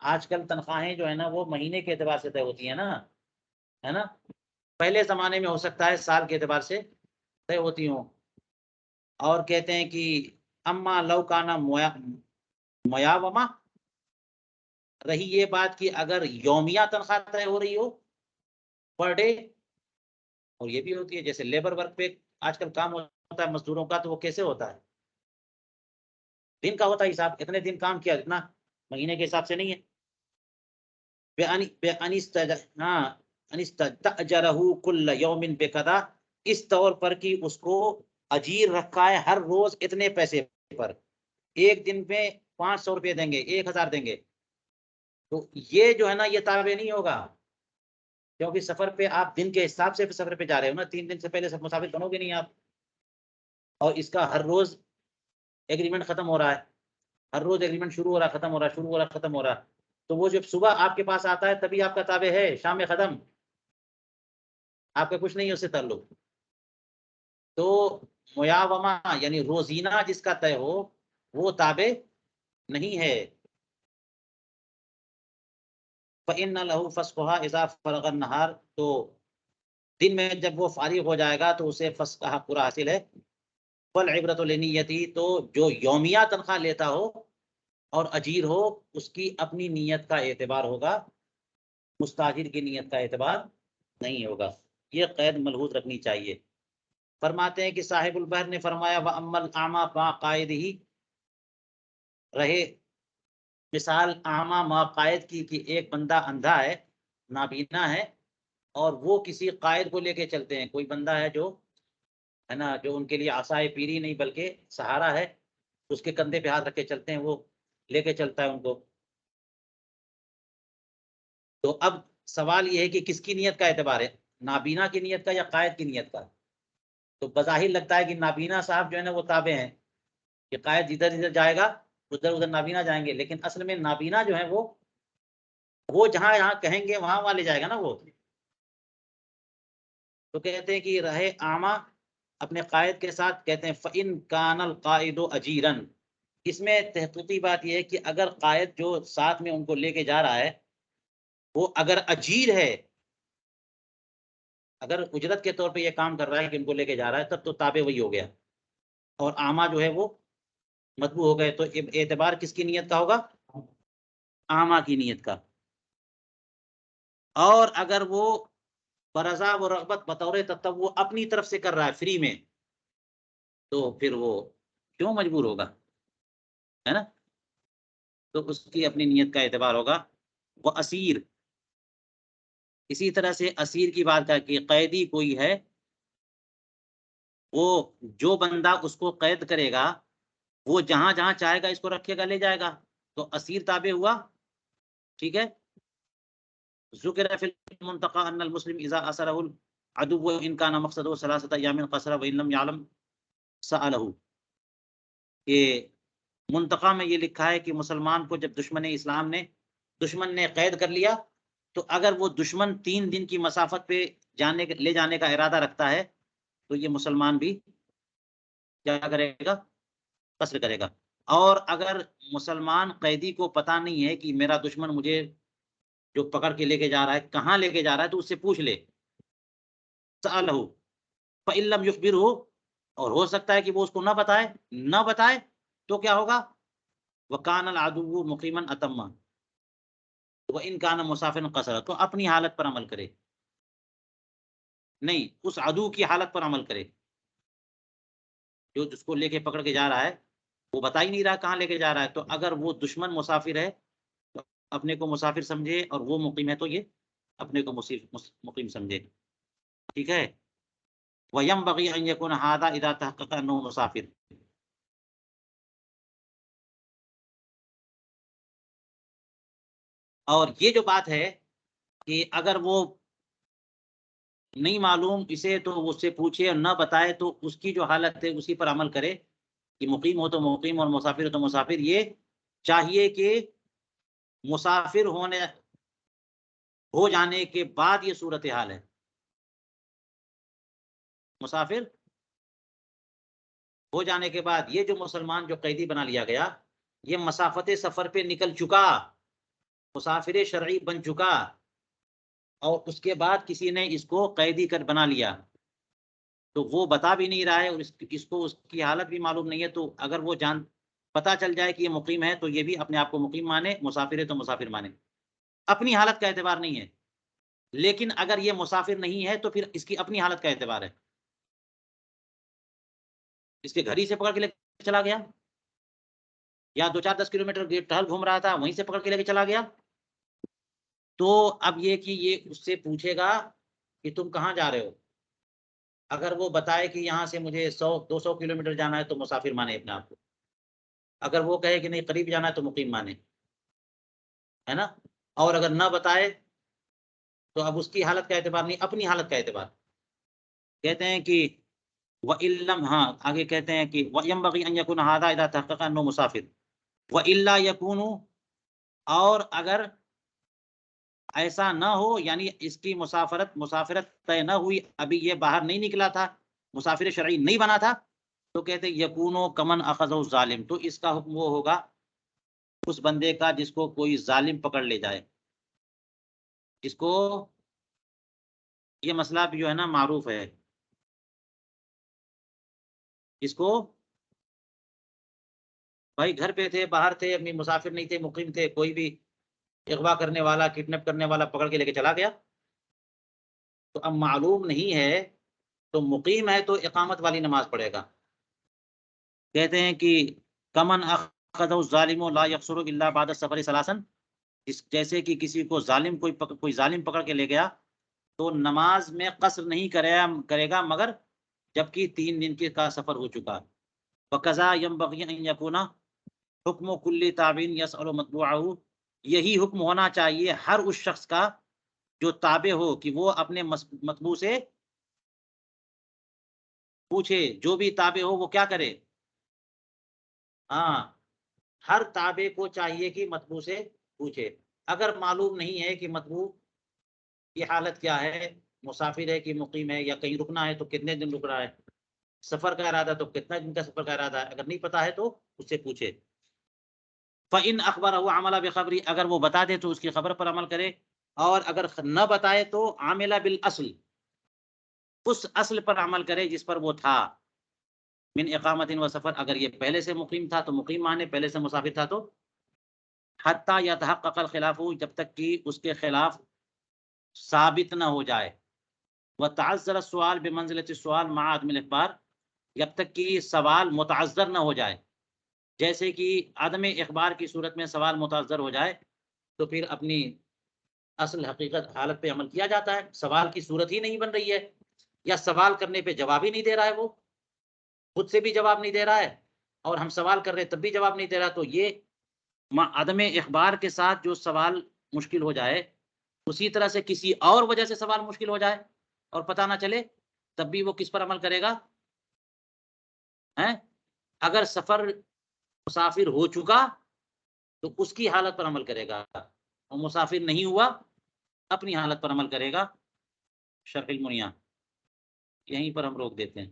آج کل تنخواہیں جو ہے نا وہ مہینے کے اعتبار سے طے ہوتی ہیں نا، ہے نا، پہلے زمانے میں ہو سکتا ہے سال کے اعتبار سے طے ہوتی ہوں۔ اور کہتے ہیں کہ اما لو کانا میاوما، رہی یہ بات کہ اگر یومیہ تنخواہ طے ہو رہی ہو پر ڈے، اور یہ بھی ہوتی ہے جیسے لیبر ورک پہ آج کل کام ہوتا ہے مزدوروں کا، تو وہ کیسے ہوتا ہے؟ دن کا ہوتا ہے حساب، اتنے دن کام کیا اتنا، مہینے کے حساب سے نہیں ہے۔ کل یوم بقضا، اس طور پر کہ اس کو اجیر رکھا ہے ہر روز اتنے پیسے پر، ایک دن میں 500 روپے دیں گے، 1000 دیں گے، تو یہ جو ہے نا یہ تابع نہیں ہوگا، کیونکہ سفر پہ آپ دن کے حساب سے سفر پہ جا رہے ہو نا، 3 دن سے پہلے سب مسافر بنو گے نہیں آپ، اور اس کا ہر روز ایگریمنٹ ختم ہو رہا ہے، ہر روز ایگریمنٹ شروع ہو رہا ختم ہو رہا شروع ہو رہا ختم ہو رہا، تو وہ جب صبح آپ کے پاس آتا ہے تبھی آپ کا تابع ہے، شام میں ختم، آپ کا کچھ نہیں ہے اس سے تعلق۔ تو میاوما یعنی روزینہ جس کا طے ہو وہ تابع نہیں ہے۔ فَإِنَّ لَهُ فَسْقُهَا إِذَا فَرَغَ النَّهَارِ، تو دن میں جب وہ فارغ ہو جائے گا تو اسے فسق کا حق پورا حاصل ہے۔ فَالْعِبْرَةُ لِنِيَّتِهِ، تو جو یومیہ تنخواہ لیتا ہو اور اجیر ہو اس کی اپنی نیت کا اعتبار ہوگا، مستاجر کی نیت کا اعتبار نہیں ہوگا، یہ قید ملحوظ رکھنی چاہیے۔ فرماتے ہیں کہ صاحب البحر نے فرمایا وَأَمَّا الْأَعْمَى مَعَ قَائِدِهِ، رہے مثال اعمیٰ مع قائد کی کہ ایک بندہ اندھا ہے، نابینا ہے، اور وہ کسی قائد کو لے کے چلتے ہیں، کوئی بندہ ہے جو ہے نا جو ان کے لیے عصائے پیری نہیں بلکہ سہارا ہے، اس کے کندھے پہ ہاتھ رکھ کے چلتے ہیں، وہ لے کے چلتا ہے ان کو۔ تو اب سوال یہ ہے کہ کس کی نیت کا اعتبار ہے، نابینا کی نیت کا یا قائد کی نیت کا؟ تو بظاہر لگتا ہے کہ نابینا صاحب جو ہے نا وہ تابع ہیں، کہ قائد جدھر جدھر جائے گا ادھر ادھر نابینا جائیں گے، لیکن اصل میں نابینا جو ہے وہ جہاں یہاں کہیں گے وہاں لے جائے گا نا وہ۔ تو کہتے ہیں کہ رہے اعمیٰ اپنے قائد کے ساتھ، کہتے ہیں فَإِن كَانَ الْقَائِدُ أَجِيرًا، اس میں تحقیقی بات یہ ہے کہ اگر قائد جو ساتھ میں ان کو لے کے جا رہا ہے وہ اگر اجیر ہے، اگر اجرت کے طور پہ یہ کام کر رہا ہے کہ ان کو لے کے جا رہا ہے، تب تو تابع وہی ہو گیا، اور اعمیٰ جو ہے وہ متبوع ہو گئے. تو اعتبار کس کی نیت کا ہوگا؟ اعمیٰ کی نیت کا. اور اگر وہ برضا و رغبت بطور تطوع اپنی طرف سے کر رہا ہے فری میں، تو پھر وہ کیوں مجبور ہوگا، ہے نا؟ تو اس کی اپنی نیت کا اعتبار ہوگا. وہ اسیر، اسی طرح سے اسیر کی بات کر کہ قیدی کوئی ہے، وہ جو بندہ اس کو قید کرے گا وہ جہاں جہاں چاہے گا اس کو رکھے گا، لے جائے گا، تو اسیر تابع ہوا. ٹھیک ہے. ذکر فی المنتقى ان المسلم اذا اسره العدو ان كان مقصده ثلاثه ايام قصر وان لم يعلم سأله، کہ منتقى میں یہ لکھا ہے کہ مسلمان کو جب دشمن نے قید کر لیا، تو اگر وہ دشمن 3 دن کی مسافت پہ لے جانے کا ارادہ رکھتا ہے تو یہ مسلمان بھی کیا کرے گا؟ قصر کرے گا. اور اگر مسلمان قیدی کو پتہ نہیں ہے کہ میرا دشمن مجھے جو پکڑ کے لے کے جا رہا ہے کہاں لے کے جا رہا ہے، تو اس سے پوچھ لے. سألہ فإن لم يخبره، اور ہو سکتا ہے کہ وہ اس کو نہ بتائے تو کیا ہوگا؟ وَكَانَ الْعَدُوُّ مُقِيمًا أَتَمًّا وَإِنْ كَانَ مُسَافِرًا قَصَرًا، تو اپنی حالت پر عمل کرے، نہیں اس عدو کی حالت پر عمل کرے. جو جس کو لے کے پکڑ کے جا رہا ہے وہ بتا ہی نہیں رہا کہاں لے کے جا رہا ہے، تو اگر وہ دشمن مسافر ہے تو اپنے کو مسافر سمجھے، اور وہ مقیم ہے تو یہ اپنے کو مقیم سمجھے. ٹھیک ہے. وَيَنبَغِي أَن يَكُونَ هَذَا إِذَا تَحَقَّقَ أَنَّهُ مُسَافِرٌ، اور یہ جو بات ہے کہ اگر وہ نہیں معلوم اسے تو اس سے پوچھے اور نہ بتائے، تو اس کی جو حالت ہے اسی پر عمل کرے، کہ مقیم ہو تو مقیم اور مسافر ہو تو مسافر. یہ چاہیے کہ مسافر ہو جانے کے بعد یہ صورتحال ہے. مسافر ہو جانے کے بعد یہ جو مسلمان جو قیدی بنا لیا گیا، یہ مسافت سفر پہ نکل چکا، مسافر شرعی بن چکا، اور اس کے بعد کسی نے اس کو قیدی کر بنا لیا، تو وہ بتا بھی نہیں رہا ہے، اور اس کو اس کی حالت بھی معلوم نہیں ہے. تو اگر وہ پتا چل جائے کہ یہ مقیم ہے تو یہ بھی اپنے آپ کو مقیم مانے، مسافر ہے تو مسافر مانے، اپنی حالت کا اعتبار نہیں ہے. لیکن اگر یہ مسافر نہیں ہے تو پھر اس کی اپنی حالت کا اعتبار ہے. اس کے گھر ہی سے پکڑ کے لے کے چلا گیا، یا 2-4-10 کلومیٹر ٹہل گھوم رہا تھا وہیں سے پکڑ کے لے کے چلا گیا، تو اب یہ کہ یہ اس سے پوچھے گا کہ تم کہاں جا رہے ہو. اگر وہ بتائے کہ یہاں سے مجھے 100-200 کلومیٹر جانا ہے تو مسافر مانے اپنے آپ کو. اگر وہ کہے کہ نہیں قریب جانا ہے تو مقیم مانے، ہے نا. اور اگر نہ بتائے تو اب اس کی حالت کا اعتبار نہیں، اپنی حالت کا اعتبار. کہتے ہیں کہ وَإِلَّمْ، ہاں آگے کہتے ہیں کہ وَيَنبَغِي أَن يَكُونَ هَذَا إِذَا تَحَقَّقَ أَنَّهُ مُسَافِرٌ وَإِلَّا يَكُونُ، اور اگر ایسا نہ ہو، یعنی اس کی مسافرت طے نہ ہوئی، ابھی یہ باہر نہیں نکلا تھا، مسافر شرعی نہیں بنا تھا، تو کہتے ہیں یکونو کمن اخذہ الظالم، تو اس کا حکم وہ ہوگا اس بندے کا جس کو کوئی ظالم پکڑ لے جائے. جس کو یہ مسئلہ بھی جو ہے نا معروف ہے، اس کو بھائی گھر پہ تھے، باہر تھے، اپنی مسافر نہیں تھے، مقیم تھے، کوئی بھی اغوا کرنے والا، کڈنیپ کرنے والا پکڑ کے لے کے چلا گیا، تو اب معلوم نہیں ہے، تو مقیم ہے تو اقامت والی نماز پڑھے گا. کہتے ہیں کہ کمن اخذہ الظالم لا یقصر الا بعد السفر ثلاثا، جیسے کہ کسی کو کوئی ظالم پکڑ کے لے گیا تو نماز میں قصر نہیں کرے گا مگر جبکہ 3 دن کا سفر ہو چکا. وَقَضَا يَنبَغِي أَن يَكُونَ حُکْمُ كُلِّ تَابِعٍ يَسْأَلُ مَتْبُوعَهُ، یہی حکم ہونا چاہیے ہر اس شخص کا جو تابع ہو کہ وہ اپنے متبوع سے پوچھے. جو بھی تابع ہو وہ کیا کرے؟ ہاں، ہر تابع کو چاہیے کہ متبوع سے پوچھے. اگر معلوم نہیں ہے کہ متبوع کی حالت کیا ہے، مسافر ہے کہ مقیم ہے، یا کہیں رکنا ہے تو کتنے دن رک رہا ہے، سفر کا ارادہ تو کتنا دن کا سفر کا ارادہ ہے، اگر نہیں پتا ہے تو اس سے پوچھے. فَإِنْ أَخْبَرَهُ عَمَلَ بِخَبْرِهِ، اگر وہ بتا دے تو اس کی خبر پر عمل کرے، اور اگر نہ بتائے تو عاملہ بالاصل، اس اصل پر عمل کرے جس پر وہ تھا. من اقامت و سفر، اگر یہ پہلے سے مقیم تھا تو مقیم مانے، پہلے سے مسافر تھا تو حتیٰ یتحقق الخلاف، جب تک کہ اس کے خلاف ثابت نہ ہو جائے. وتعذر السؤال بمنزلة السؤال مع عدم الاخبار، جب تک کہ سوال متعذر نہ ہو جائے، جیسے کہ عدم اخبار کی صورت میں سوال متعذر ہو جائے تو پھر اپنی اصل حقیقت حالت پہ عمل کیا جاتا ہے. سوال کی صورت ہی نہیں بن رہی ہے، یا سوال کرنے پہ جواب ہی نہیں دے رہا ہے، وہ خود سے بھی جواب نہیں دے رہا ہے اور ہم سوال کر رہے تب بھی جواب نہیں دے رہا، تو یہ عدم اخبار کے ساتھ جو سوال مشکل ہو جائے، اسی طرح سے کسی اور وجہ سے سوال مشکل ہو جائے اور پتہ نہ چلے، تب بھی وہ کس پر عمل کرے گا؟ اگر سفر مسافر ہو چکا تو اس کی حالت پر عمل کرے گا، اور مسافر نہیں ہوا اپنی حالت پر عمل کرے گا. شرح المنیہ یہیں پر ہم روک دیتے ہیں.